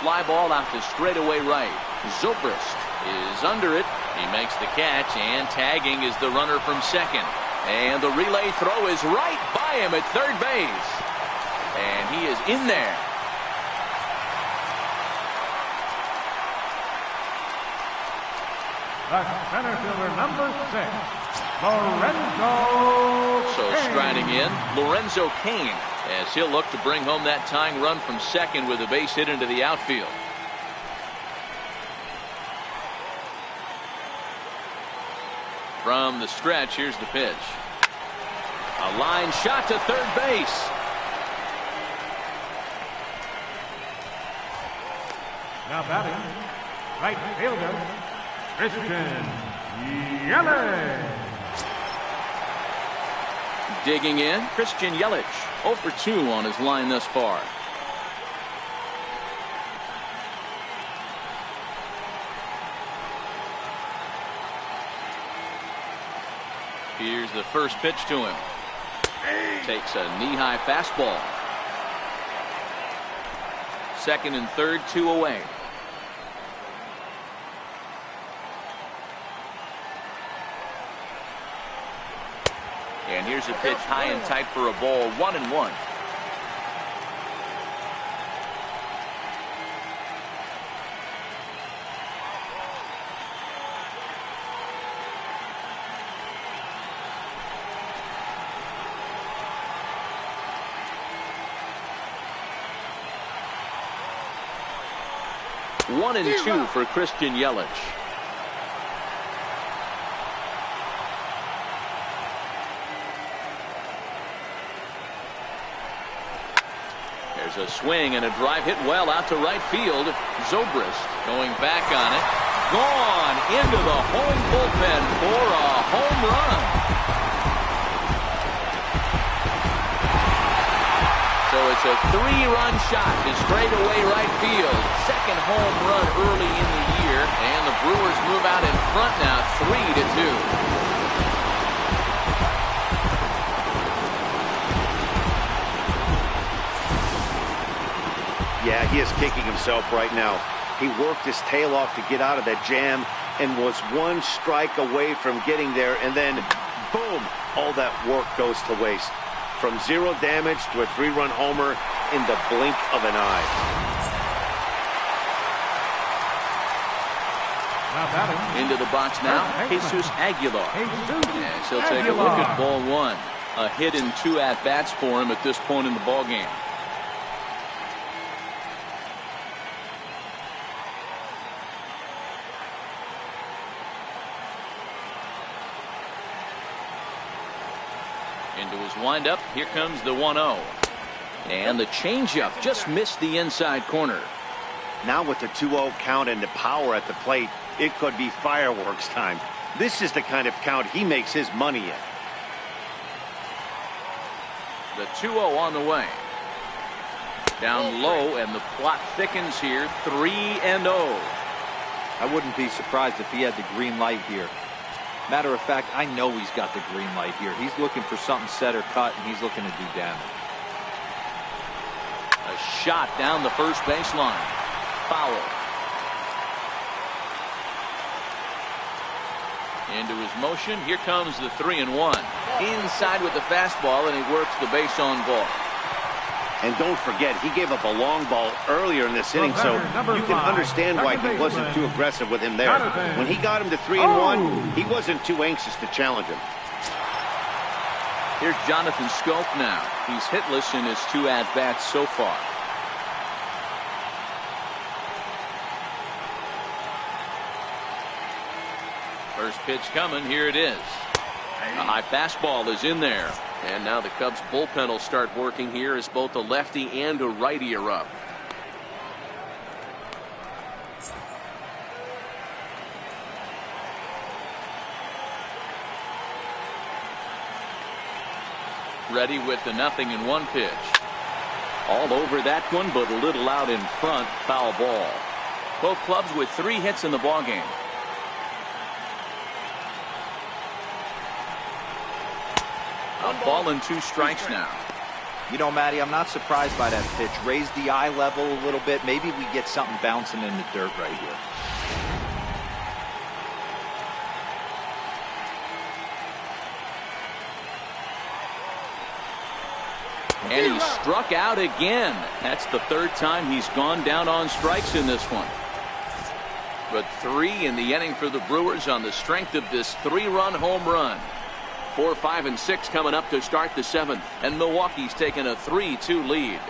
Fly ball out to straightaway right. Zobrist is under it. He makes the catch, and tagging is the runner from second. And the relay throw is right by him at third base. And he is in there. The center fielder, number 6, Lorenzo So Kane. striding in, Lorenzo Kane. as he'll look to bring home that tying run from second with a base hit into the outfield. From the stretch, here's the pitch. A line shot to third base. Now batting, right fielder, Christian Yelich. Digging in, Christian Yelich, 0 for 2 on his line thus far. Here's the first pitch to him. Takes a knee-high fastball. Second and third, 2 away. And here's a pitch high and tight for a ball, 1-1. One and 2 for Christian Yelich. There's a swing and a drive hit well out to right field. Zobrist going back on it. Gone into the home bullpen for a home run. So it's a 3-run shot to straightaway right field. Second home run early in the year. And the Brewers move out in front now, 3-2. Yeah, he is kicking himself right now. He worked his tail off to get out of that jam and was one strike away from getting there, and then boom, all that work goes to waste. From 0 damage to a 3-run homer in the blink of an eye. Into the box now, Jesus Aguilar. Yes, he'll take a look at ball 1. A hit and 2 at-bats for him at this point in the ballgame. Into his windup, here comes the 1-0. And the changeup just missed the inside corner. Now with the 2-0 count and the power at the plate, it could be fireworks time. This is the kind of count he makes his money in. The 2-0 on the way. Down low, and the plot thickens here, 3-0. I wouldn't be surprised if he had the green light here. Matter of fact, I know he's got the green light here. He's looking for something set or cut, and he's looking to do damage. A shot down the first baseline. Foul. Into his motion. Here comes the 3-1. Inside with the fastball, and he works the base on ball. And don't forget, he gave up a long ball earlier in this inning, so you can understand why he wasn't too aggressive with him there. When he got him to 3-1, he wasn't too anxious to challenge him. Here's Jonathan Schoop now. He's hitless in his 2 at-bats so far. First pitch coming. Here it is. A high fastball is in there. And now the Cubs bullpen will start working here as both a lefty and a righty are up. Ready with the 0-1 pitch. All over that one, but a little out in front. Foul ball. Both clubs with 3 hits in the ballgame. A ball and 2 strikes now. You know, Matty, I'm not surprised by that pitch. Raise the eye level a little bit. Maybe we get something bouncing in the dirt right here. And he struck out again. That's the 3rd time he's gone down on strikes in this one. But 3 in the inning for the Brewers on the strength of this 3-run home run. 4, 5, and 6 coming up to start the 7th, and Milwaukee's taking a 3-2 lead.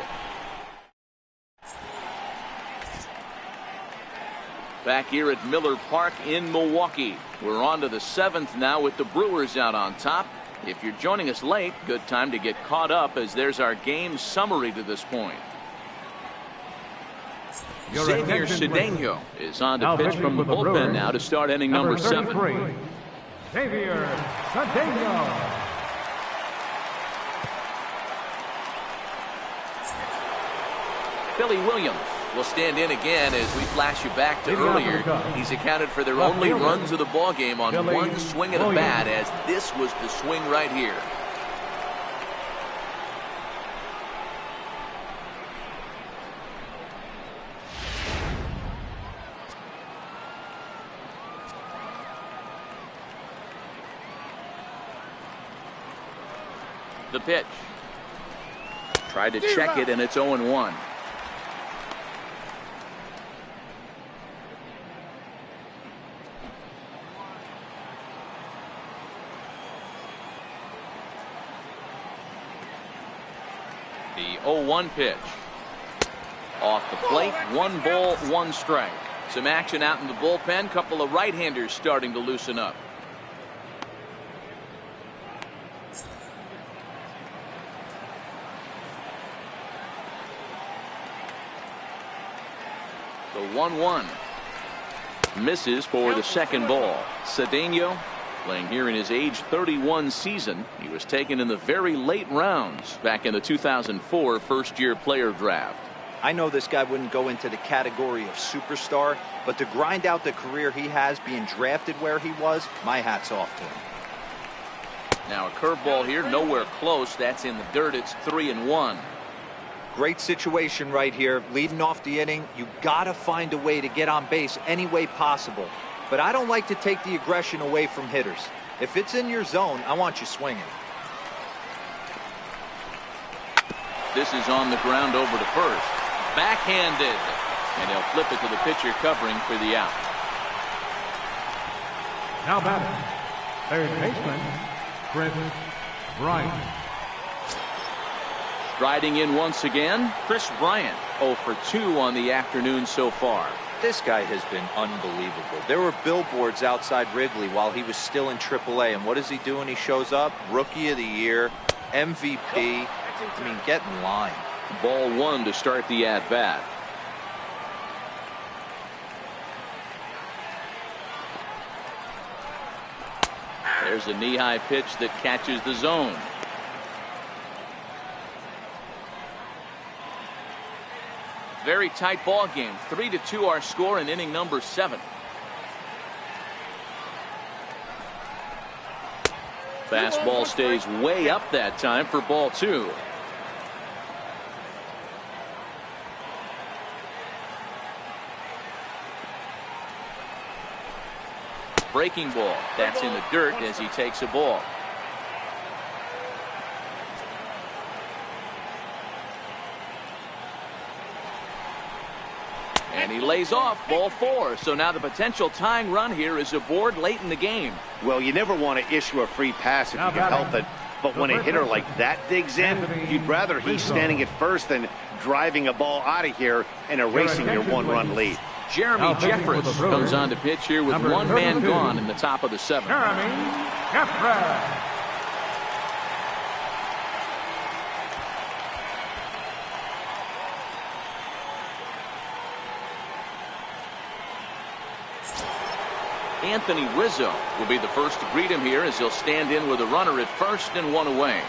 Back here at Miller Park in Milwaukee. We're on to the 7th now with the Brewers out on top. If you're joining us late, good time to get caught up as there's our game summary to this point. Xavier Cedeno is on to pitch from the bullpen now to start inning number 7. Xavier Cedeno. Billy Williams will stand in again as we flash you back to earlier. He's accounted for their only runs of the ball game on one swing of the bat, as this was the swing right here. The pitch. Tried to check it, and it's 0-1. The 0-1 pitch. Off the plate, 1 ball, 1 strike. Some action out in the bullpen. Couple of right-handers starting to loosen up. The 1-1 misses for the second ball. Cedeno playing here in his age 31 season. He was taken in the very late rounds back in the 2004 first-year player draft. I know this guy wouldn't go into the category of superstar, but to grind out the career he has being drafted where he was, my hat's off to him. Now a curveball here, nowhere close. That's in the dirt. It's 3-1. Great situation right here. Leading off the inning, you gotta find a way to get on base any way possible. But I don't like to take the aggression away from hitters. If it's in your zone, I want you swinging. This is on the ground over to first. Backhanded. And he'll flip it to the pitcher covering for the out. Now batting, third baseman, Chris Bryant. Striding in once again, Chris Bryant, 0 for 2 on the afternoon so far. This guy has been unbelievable. There were billboards outside Wrigley while he was still in AAA, and what does he do when he shows up? Rookie of the Year, MVP. I mean, get in line. Ball 1 to start the at-bat. There's a knee-high pitch that catches the zone. Very tight ball game. 3-2 our score in inning number 7. Fastball stays way up that time for ball 2. Breaking ball. That's in the dirt as he takes a ball. And he lays off, ball 4. So now the potential tying run here is aboard late in the game. Well, you never want to issue a free pass if you can help it. But when a hitter like that digs in, you'd rather he's standing at first than driving a ball out of here and erasing your 1-run lead. Jeremy Jeffress comes on to pitch here with 1 man gone in the top of the 7th. Jeremy Jeffress. Anthony Rizzo will be the first to greet him here as he'll stand in with a runner at first and 1 away.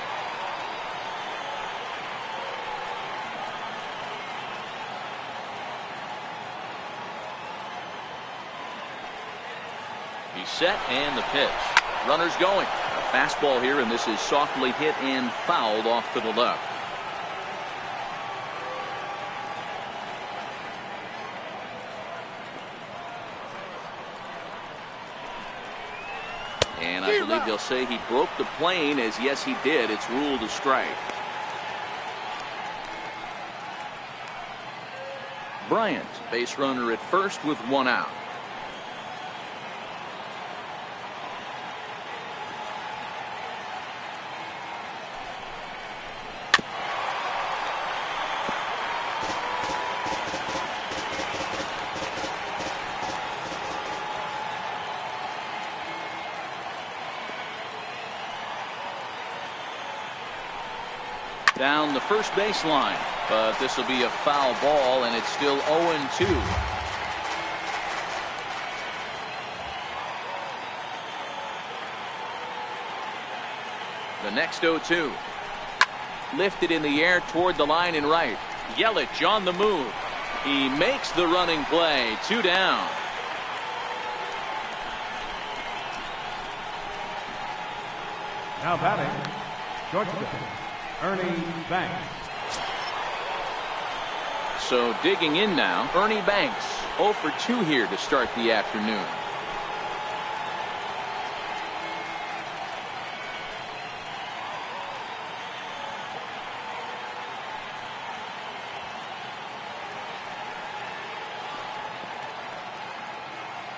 He's set and the pitch. Runners going. A fastball here, and this is softly hit and fouled off to the left. And I believe they'll say he broke the plane, as yes he did. It's ruled a strike. Bryant, base runner at first with 1 out. down the first baseline, but this will be a foul ball, and it's still 0-2. The next 0-2. Lifted in the air toward the line and right. Yelich on the move. He makes the running play. 2 down. Now batting, shortstop, Ernie Banks. So digging in now, Ernie Banks, 0 for 2 here to start the afternoon.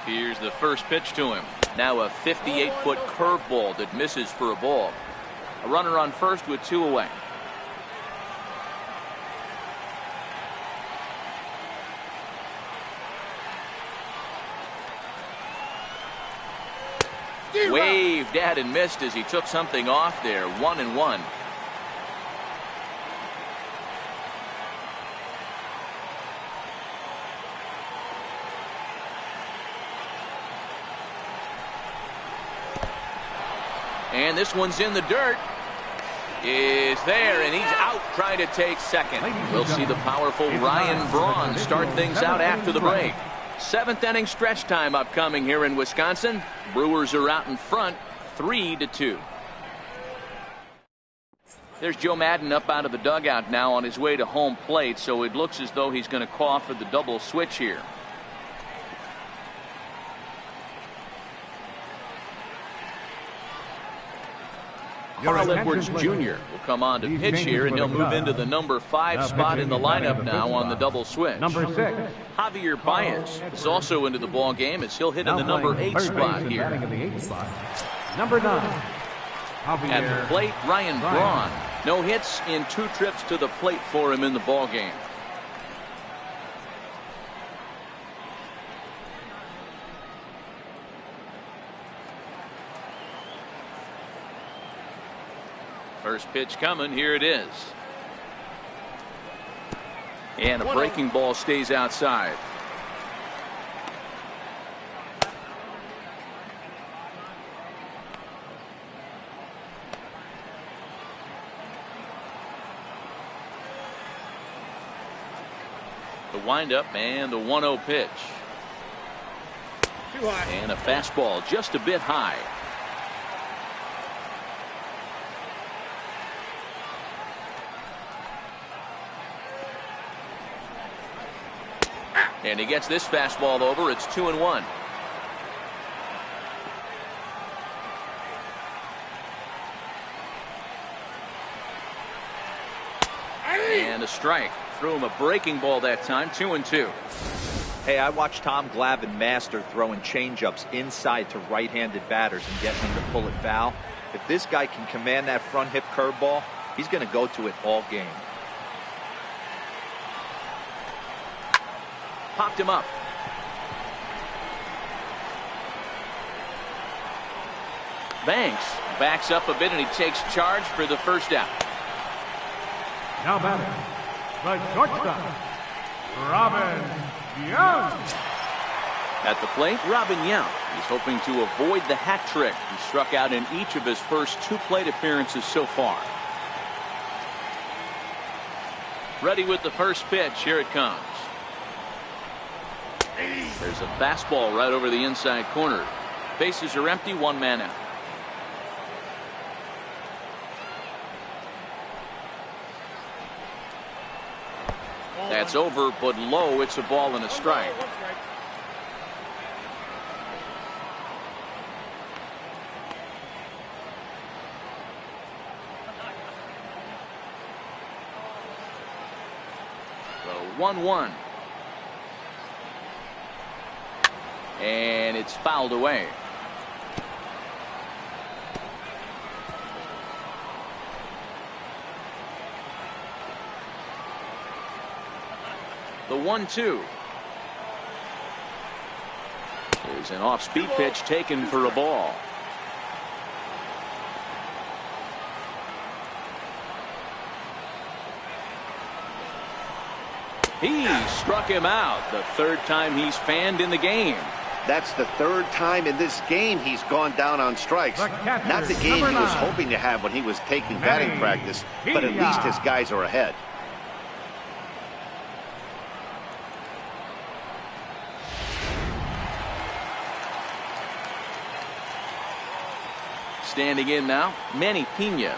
Here's the first pitch to him. Now a 58-foot curveball that misses for a ball. A runner on first with 2 away. Waved at and missed as he took something off there. 1-1. And this one's in the dirt. Is there, and he's out trying to take second. We'll see the powerful Ryan Braun start things out after the break. 7th inning stretch time upcoming here in Wisconsin. Brewers are out in front, 3-2. There's Joe Madden up out of the dugout now on his way to home plate, so it looks as though he's going to call for the double switch here. Carl Edwards Jr. will come on to pitch here, and he'll move into the number 5 spot in the lineup now on the double switch. Number 6. Javier Baez is also into the ball game as he'll hit in the number 8 spot here. Number 9. At the plate, Ryan Braun. No hits in 2 trips to the plate for him in the ball game. First pitch coming. Here it is. And a breaking ball stays outside. The windup and the 1-0 pitch. Too high. And a fastball just a bit high. And he gets this fastball over. It's 2-1. And a strike. Threw him a breaking ball that time. 2-2. Hey, I watched Tom Glavine master throwing changeups inside to right-handed batters and getting them to pull it foul. If this guy can command that front hip curveball, he's going to go to it all game. Popped him up. Banks backs up a bit and he takes charge for the first out. Now batting, the shortstop, Robin Young. At the plate, Robin Young. He's hoping to avoid the hat trick. He struck out in each of his first 2 plate appearances so far. Ready with the first pitch. Here it comes. There's a fastball right over the inside corner. Bases are empty, 1 man out. That's over, but low. It's a ball and a strike. So 1-1. And it's fouled away. The 1-2. There's an off-speed pitch taken for a ball. He struck him out. The third time he's fanned in the game. That's the third time in this game he's gone down on strikes. Not the game he was hoping to have when he was taking batting practice, but at least his guys are ahead. Standing in now, Manny Pena.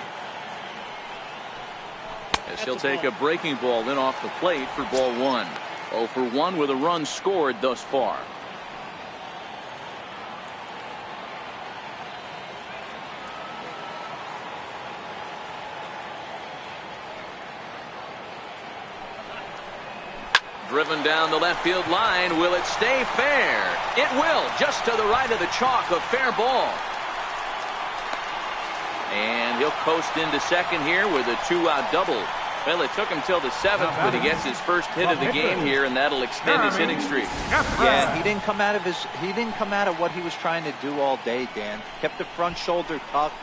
As he'll take a breaking ball in off the plate for ball 1. 0 for 1 with a run scored thus far. Driven down the left field line. Will it stay fair? It will. Just to the right of the chalk. A fair ball. And he'll coast into second here with a 2-out double. Well, it took him till the 7th, but he gets his first hit of the game here, and that'll extend his hitting streak. Yeah, he didn't come out of what he was trying to do all day, Dan. Kept the front shoulder tucked,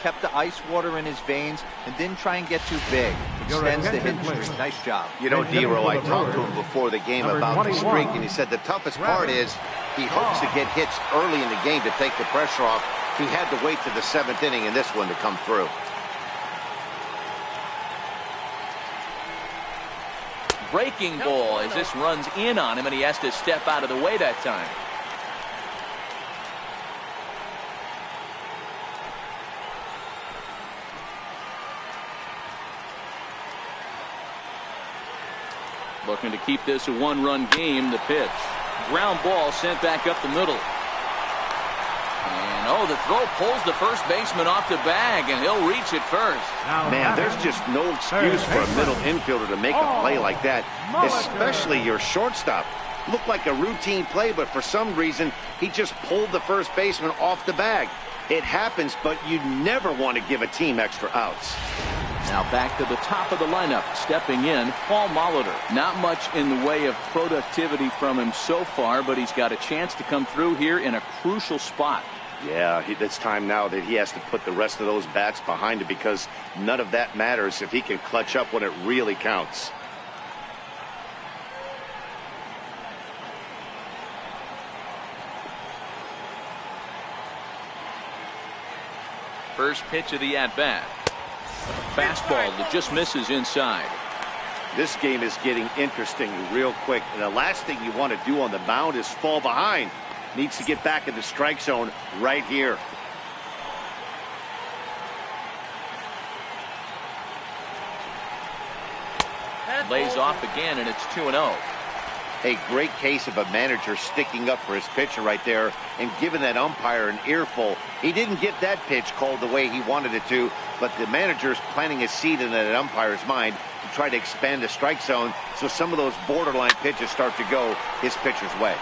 kept the ice water in his veins, and didn't try and get too big. Extends the hitting streak. Nice job. You know, D-Row, I talked to him before the game about the streak, and he said the toughest part is he hopes to get hits early in the game to take the pressure off. He had to wait to the 7th inning in this one to come through. Breaking ball as this runs in on him, and he has to step out of the way that time. Looking to keep this a 1-run game. The pitch. Ground ball sent back up the middle. And the throw pulls the first baseman off the bag, and he'll reach it first. Man, there's just no excuse for a middle infielder to make a play like that, especially your shortstop. Looked like a routine play, but for some reason, he just pulled the first baseman off the bag. It happens, but you never want to give a team extra outs. Now back to the top of the lineup. Stepping in, Paul Molitor. Not much in the way of productivity from him so far, but he's got a chance to come through here in a crucial spot. Yeah, it's time now that he has to put the rest of those bats behind him, because none of that matters if he can clutch up when it really counts. First pitch of the at-bat. Fastball that just misses inside. This game is getting interesting real quick, and the last thing you want to do on the mound is fall behind. Needs to get back in the strike zone right here. Lays off again, and it's 2-0. A great case of a manager sticking up for his pitcher right there and giving that umpire an earful. He didn't get that pitch called the way he wanted it to, but the manager's planting a seed in that umpire's mind to try to expand the strike zone so some of those borderline pitches start to go his pitcher's way.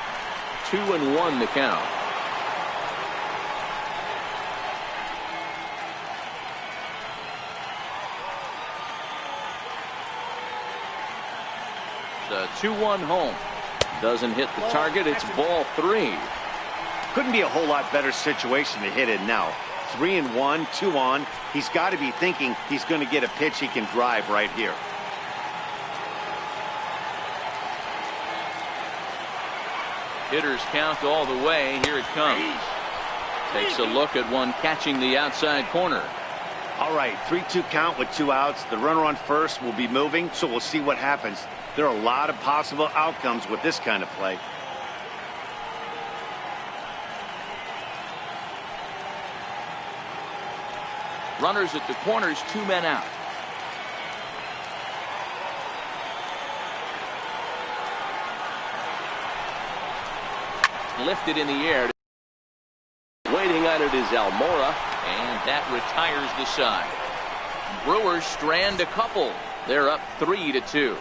2-1 the count. The 2-1 home. Doesn't hit the target. It's ball 3. Couldn't be a whole lot better situation to hit in now. 3-1, 2 on. He's got to be thinking he's going to get a pitch he can drive right here. Hitters count all the way. Here it comes. Takes a look at one catching the outside corner. All right, 3-2 count with 2 outs. The runner on first will be moving, so we'll see what happens. There are a lot of possible outcomes with this kind of play. Runners at the corners, 2 men out. Lifted in the air. Waiting on it is Almora, and that retires the side. Brewers strand a couple. They're up 3-2.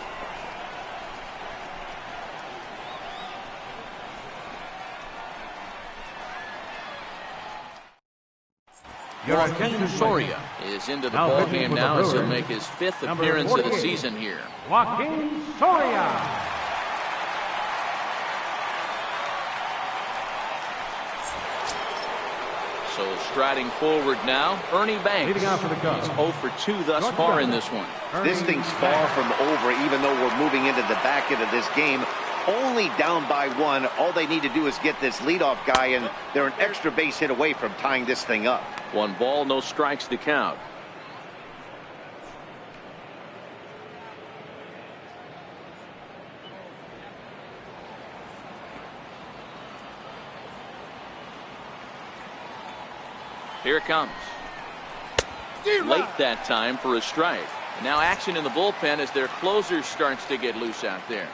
Joaquin Soria is into the ball game now as he'll make his 5th appearance of the season here. Joaquin Soria. So striding forward now, Ernie Banks. Leading off for the Cubs. He's 0 for 2 thus far in this one. This thing's far from over, even though we're moving into the back end of this game. Only down by 1. All they need to do is get this leadoff guy, and they're an extra base hit away from tying this thing up. 1 ball, no strikes to count. Here it comes. Late that time for a strike. Now action in the bullpen as their closer starts to get loose out there.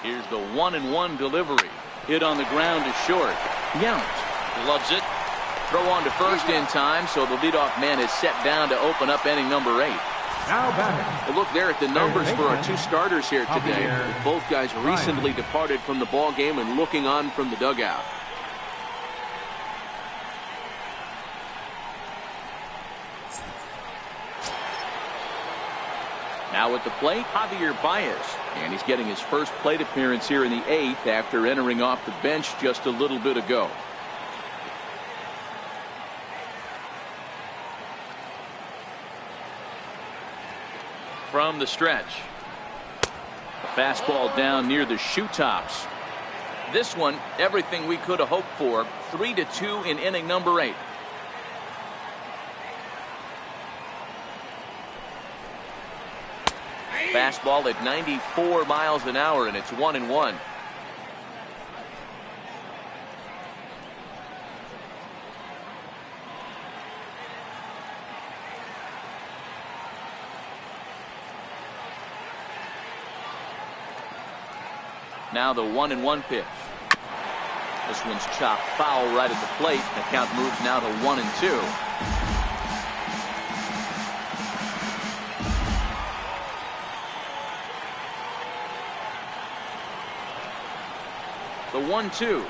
Here's the 1-1 delivery. Hit on the ground is short. Yount loves it. Throw on to first in time, so the leadoff man is set down to open up inning number 8. Now batting. We'll look there at the numbers for our 2 starters here today. Both guys recently departed from the ball game and looking on from the dugout. Now at the plate, Javier Baez. And he's getting his first plate appearance here in the 8th after entering off the bench just a little bit ago. From the stretch. A fastball down near the shoe tops. This one, everything we could have hoped for. 3-2 in inning number 8. Fastball at 94 miles an hour, and it's 1-1. Now the 1-1 pitch. This one's chopped foul right at the plate. The count moves now to 1-2. The 1-2.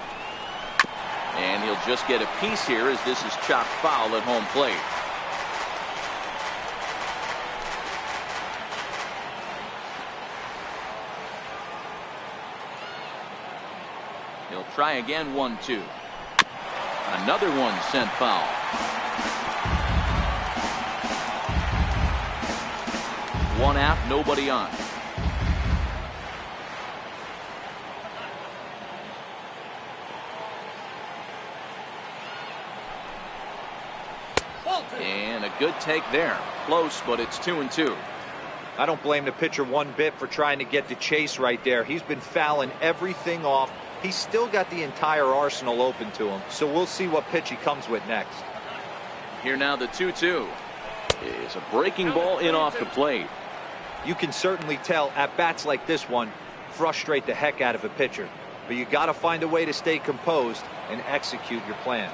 And he'll just get a piece here as this is chopped foul at home plate. He'll try again. 1-2. Another one sent foul. One out, nobody on. And a good take there. Close, but it's 2-2. I don't blame the pitcher one bit for trying to get the chase right there. He's been fouling everything off. He's still got the entire arsenal open to him. So we'll see what pitch he comes with next. Here now the 2-2 is a breaking ball in off the plate. You can certainly tell at bats like this one frustrate the heck out of a pitcher. But you got to find a way to stay composed and execute your plan.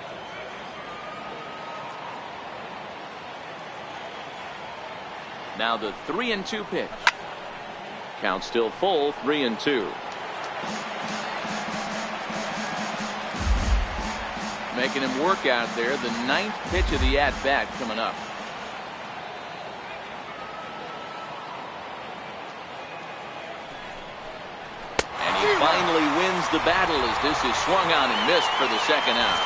Now the 3-2 pitch. Count still full. 3-2. Making him work out there. The 9th pitch of the at-bat coming up. And he finally wins the battle as this is swung on and missed for the second out.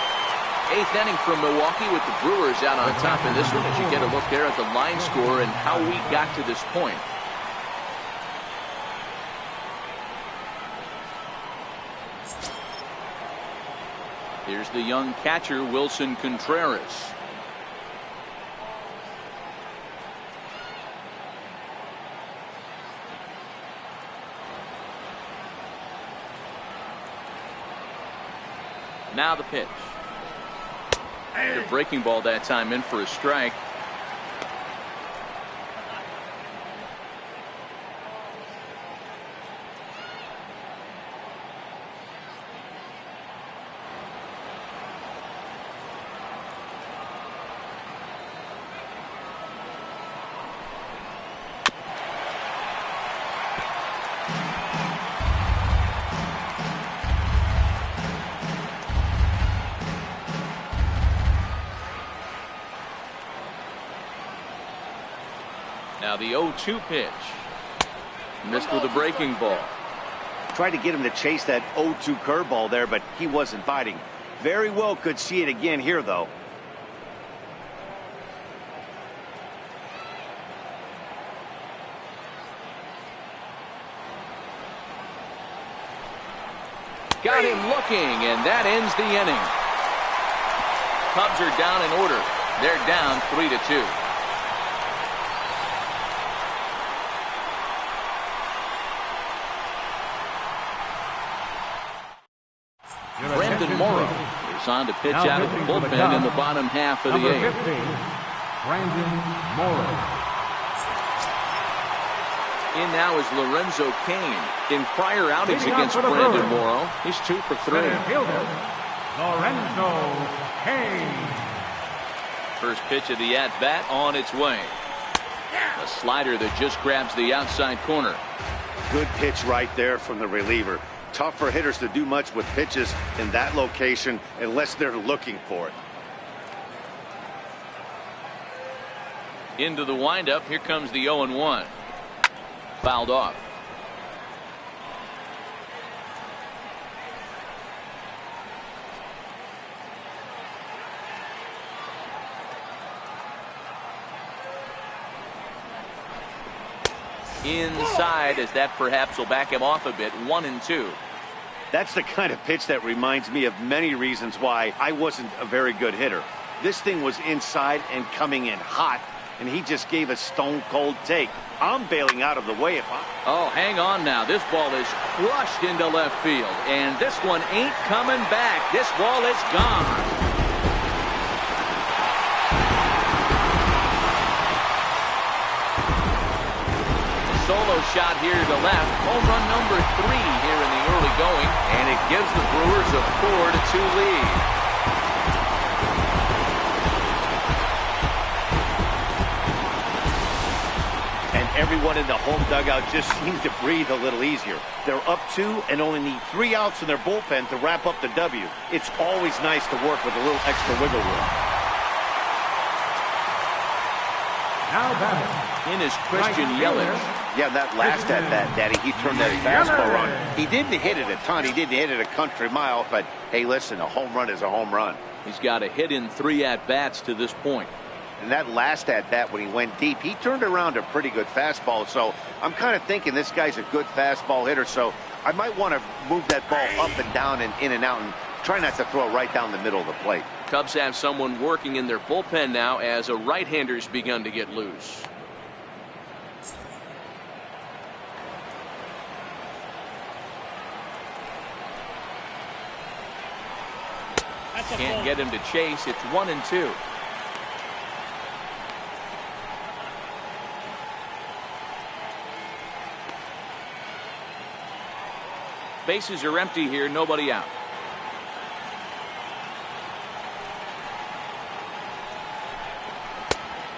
8th inning from Milwaukee with the Brewers out on top in this one as you get a look there at the line score and how we got to this point. Here's the young catcher, Wilson Contreras. Now the pitch. The breaking ball that time in for a strike. Now the 0-2 pitch. Missed with a breaking ball. Tried to get him to chase that 0-2 curveball there, but he wasn't biting. Very well could see it again here, though. Got him looking, and that ends the inning. Cubs are down in order. They're down 3-2. Brandon Morrow is on to pitch out of the bullpen in the bottom half of the eighth. Brandon Morrow. In now is Lorenzo Kane. In prior outings against Brandon Morrow, he's 2 for 3. Lorenzo Kane. First pitch of the at-bat on its way. A slider that just grabs the outside corner. Good pitch right there from the reliever. Tough for hitters to do much with pitches in that location unless they're looking for it. Into the windup. Here comes the 0-1. Fouled off. Inside, as that perhaps will back him off a bit. 1-2. That's the kind of pitch that reminds me of many reasons why I wasn't a very good hitter. This thing was inside and coming in hot, and he just gave a stone-cold take. I'm bailing out of the way if I... Oh, hang on now. This ball is crushed into left field, and this one ain't coming back. This ball is gone. Solo shot here to left. Home run number 3 here in the early going, and it gives the Brewers a 4-2 lead. And everyone in the home dugout just seems to breathe a little easier. They're up 2 and only need 3 outs in their bullpen to wrap up the W. It's always nice to work with a little extra wiggle room. Now batting. In is Christian Yelich. Yeah, that last at-bat, Daddy, he turned that fastball on. He didn't hit it a ton. He didn't hit it a country mile. But, hey, listen, a home run is a home run. He's got a hit in 3 at-bats to this point. And that last at-bat when he went deep, he turned around a pretty good fastball. So I'm kind of thinking this guy's a good fastball hitter. So I might want to move that ball up and down and in and out and try not to throw it right down the middle of the plate. Cubs have someone working in their bullpen now as a right-hander's begun to get loose. Can't get him to chase. It's 1-2. Bases are empty here. Nobody out.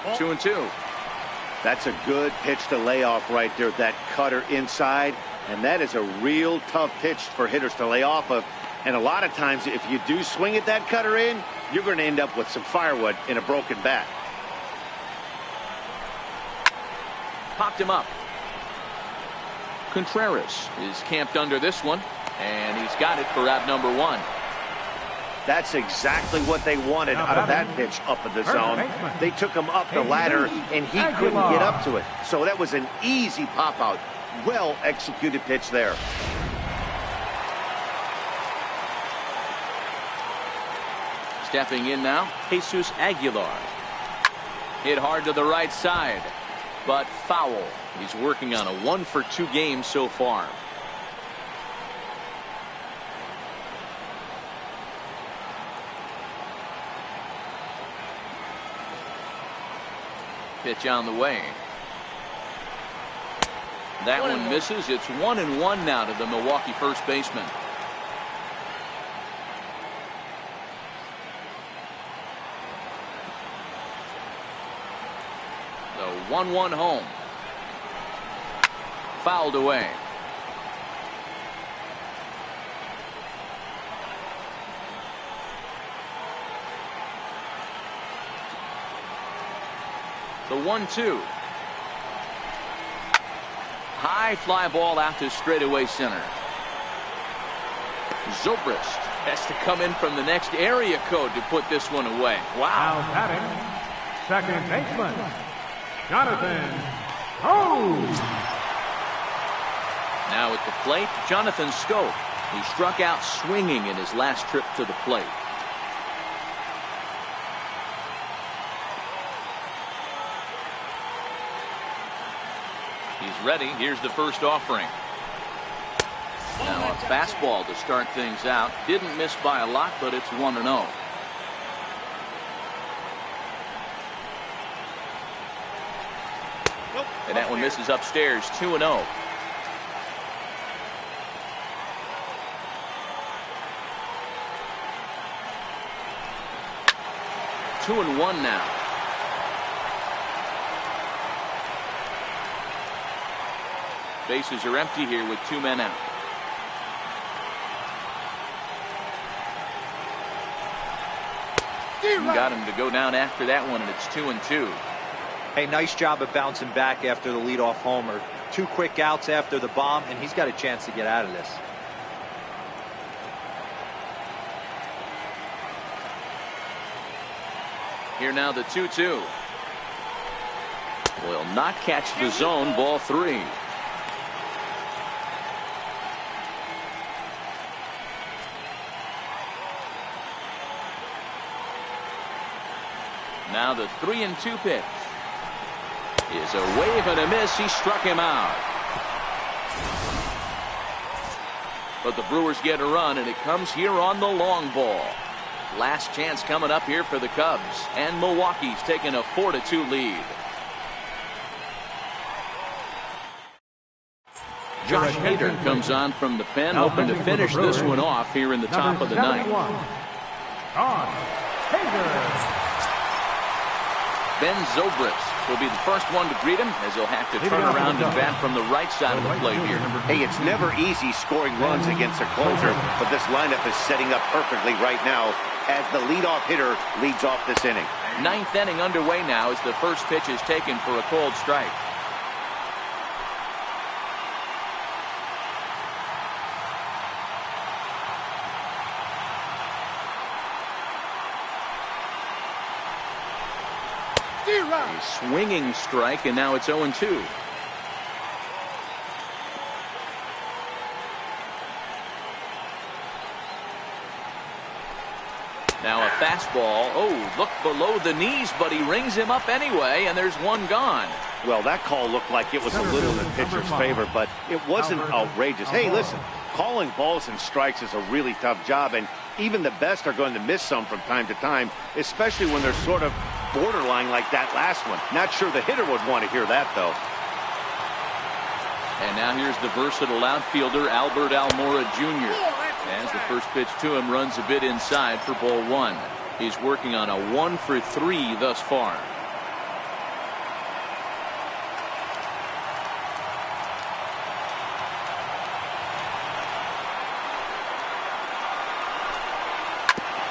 Oh. 2-2. That's a good pitch to lay off right there. That cutter inside. And that is a real tough pitch for hitters to lay off of. And a lot of times, if you do swing at that cutter in, you're going to end up with some firewood in a broken bat. Popped him up. Contreras is camped under this one, and he's got it for out number 1. That's exactly what they wanted out of that pitch up in the zone. They took him up the ladder, and he couldn't get up to it. So that was an easy pop-out. Well-executed pitch there. Stepping in now, Jesus Aguilar. Hit hard to the right side, but foul. He's working on a 1-for-2 game so far. Pitch on the way. That one misses. It's 1-1 now to the Milwaukee first baseman. The 1-1 home. Fouled away. The 1-2. high fly ball out to straightaway center. Zobrist has to come in from the next area code to put this one away. Wow. Now batting, second baseman, Jonathan. Oh! Now at the plate, Jonathan Scope, who struck out swinging in his last trip to the plate. He's ready. Here's the first offering. Now a fastball to start things out. Didn't miss by a lot, but it's 1-0. And that one misses upstairs. 2-0. Two and one now. Bases are empty here with 2 men out. Got him to go down after that one, and it's 2-2. Hey, nice job of bouncing back after the leadoff homer. 2 quick outs after the bomb, and he's got a chance to get out of this. Here now the 2-2. Will not catch the zone. Ball 3. Now the 3-2 pitch is a wave and a miss. He struck him out. But the Brewers get a run, and it comes here on the long ball. Last chance coming up here for the Cubs, and Milwaukee's taking a 4-2 lead. Josh Hader comes on from the pen, hoping to finish this one off here in the top of the ninth. Ben Zobrist will be the first one to greet him, as he'll have to turn around and bat from the right side of the plate here. Hey, it's never easy scoring runs against a closer, but this lineup is setting up perfectly right now as the leadoff hitter leads off this inning. Ninth inning underway now as the first pitch is taken for a cold strike. A swinging strike, and now it's 0-2. Now a fastball. Oh, look below the knees, but he rings him up anyway, and there's one gone. Well, that call looked like it was a little in the pitcher's favor, but it wasn't outrageous. Hey, listen, calling balls and strikes is a really tough job, and even the best are going to miss some from time to time, especially when they're sort of borderline like that last one. Not sure the hitter would want to hear that, though. And now here's the versatile outfielder, Almora Jr. As the first pitch to him runs a bit inside for ball 1. He's working on a 1-for-3 thus far.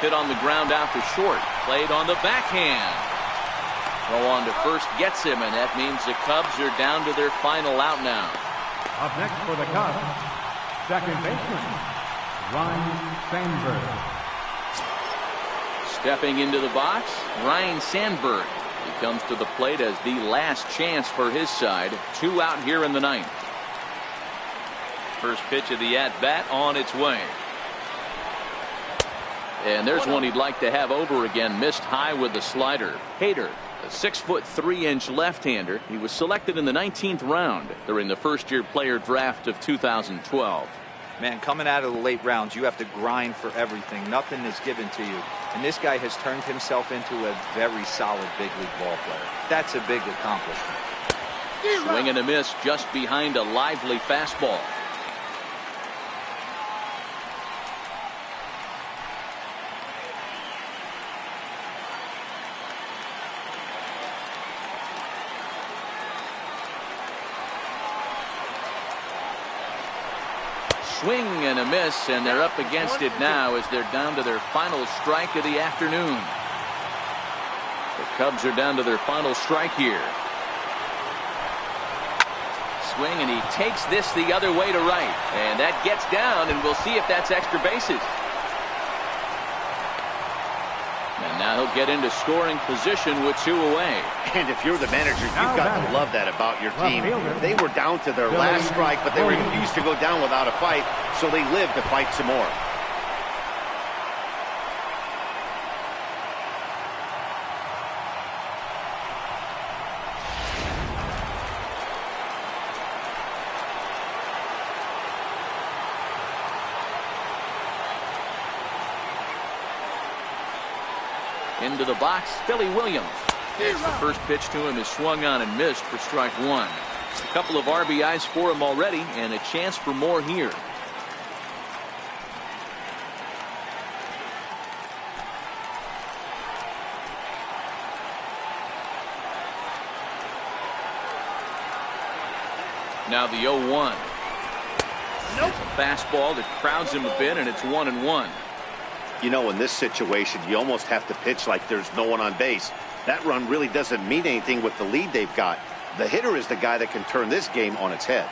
Hit on the ground out to short. Played on the backhand. Throw on to first gets him, and that means the Cubs are down to their final out now. Up next for the Cubs, second baseman, Sandberg. Stepping into the box, Sandberg. He comes to the plate as the last chance for his side. 2 out here in the ninth. First pitch of the at-bat on its way. And there's one he'd like to have over again. Missed high with the slider. Hader, a 6'3" left-hander. He was selected in the 19th round during the first-year player draft of 2012. Man, coming out of the late rounds, you have to grind for everything. Nothing is given to you. And this guy has turned himself into a very solid big league ball player. That's a big accomplishment. Swing and a miss just behind a lively fastball. Swing and a miss, and they're up against it now as they're down to their final strike of the afternoon. The Cubs are down to their final strike here. swing, and he takes this the other way to right. And that gets down, and we'll see if that's extra bases. And now he'll get into scoring position with 2 away. And if you're the manager, you've got to love that about your team. They were down to their last strike, but they refused to go down without a fight, so they lived to fight some more. Into the box, Billy Williams. The first pitch to him is swung on and missed for strike 1. A couple of RBIs for him already, and a chance for more here. Now the 0-1. Nope. Fastball that crowds him a bit, and it's 1-1. You know, in this situation, you almost have to pitch like there's no one on base. That run really doesn't mean anything with the lead they've got. The hitter is the guy that can turn this game on its head.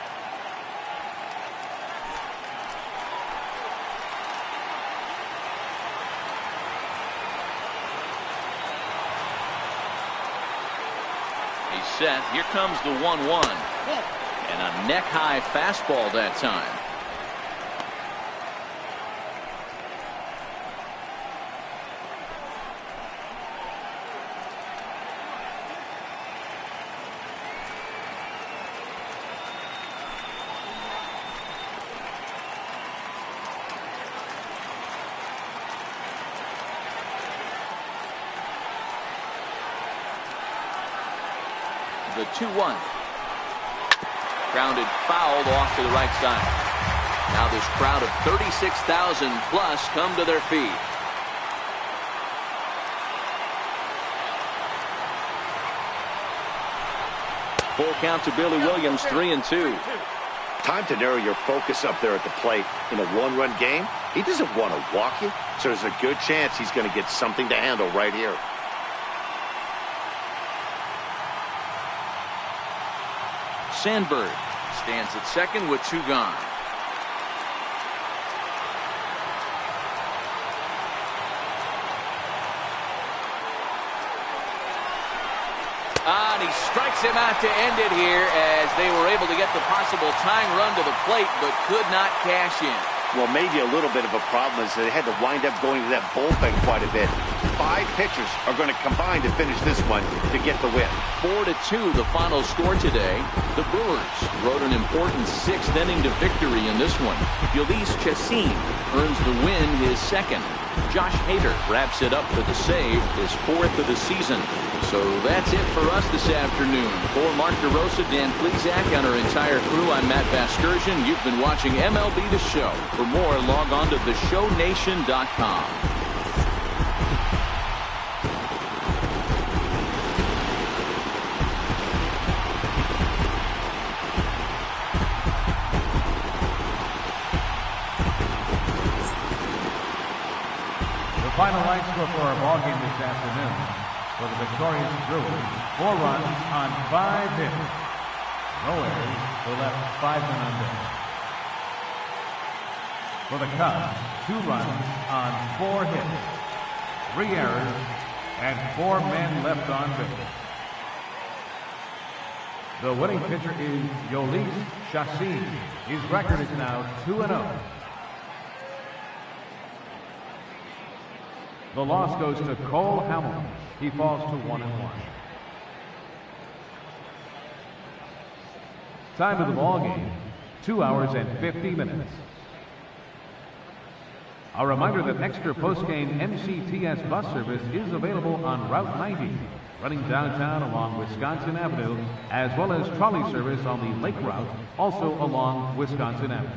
He's set. Here comes the 1-1. And a neck-high fastball that time. The 2-1. Grounded fouled off to the right side. Now this crowd of 36,000 plus come to their feet. Full count to Billy Williams, 3-2. Time to narrow your focus up there at the plate. In a one-run game, he doesn't want to walk you, so there's a good chance he's going to get something to handle right here. Sandberg stands at second with 2 gone. And he strikes him out to end it here as they were able to get the possible tying run to the plate but could not cash in. Well, maybe a little bit of a problem is they had to wind up going to that bullpen quite a bit. 5 pitchers are going to combine to finish this one to get the win. 4-2 the final score today. The Brewers rode an important 6th inning to victory in this one. Ulysses Chassin earns the win, his 2nd. Josh Hader wraps it up for the save, his 4th of the season. So that's it for us this afternoon. For Mark DeRosa, Dan Plesac, and our entire crew, I'm Matt Vasgersian. You've been watching MLB The Show. For more, log on to theshownation.com. The final line score for our ball game this afternoon for the victorious Brewers: 4 runs on 5 hits. No errors. They left 5 men on base. For the Cubs, 2 runs on 4 hits, 3 errors, and 4 men left on base. The winning pitcher is Ulysses Chassin. His record is now 2-0. The loss goes to Cole Hamilton. He falls to 1-1. Time of the ball game, 2 hours and 50 minutes. A reminder that extra post-game MCTS bus service is available on Route 90, running downtown along Wisconsin Avenue, as well as trolley service on the Lake Route, also along Wisconsin Avenue.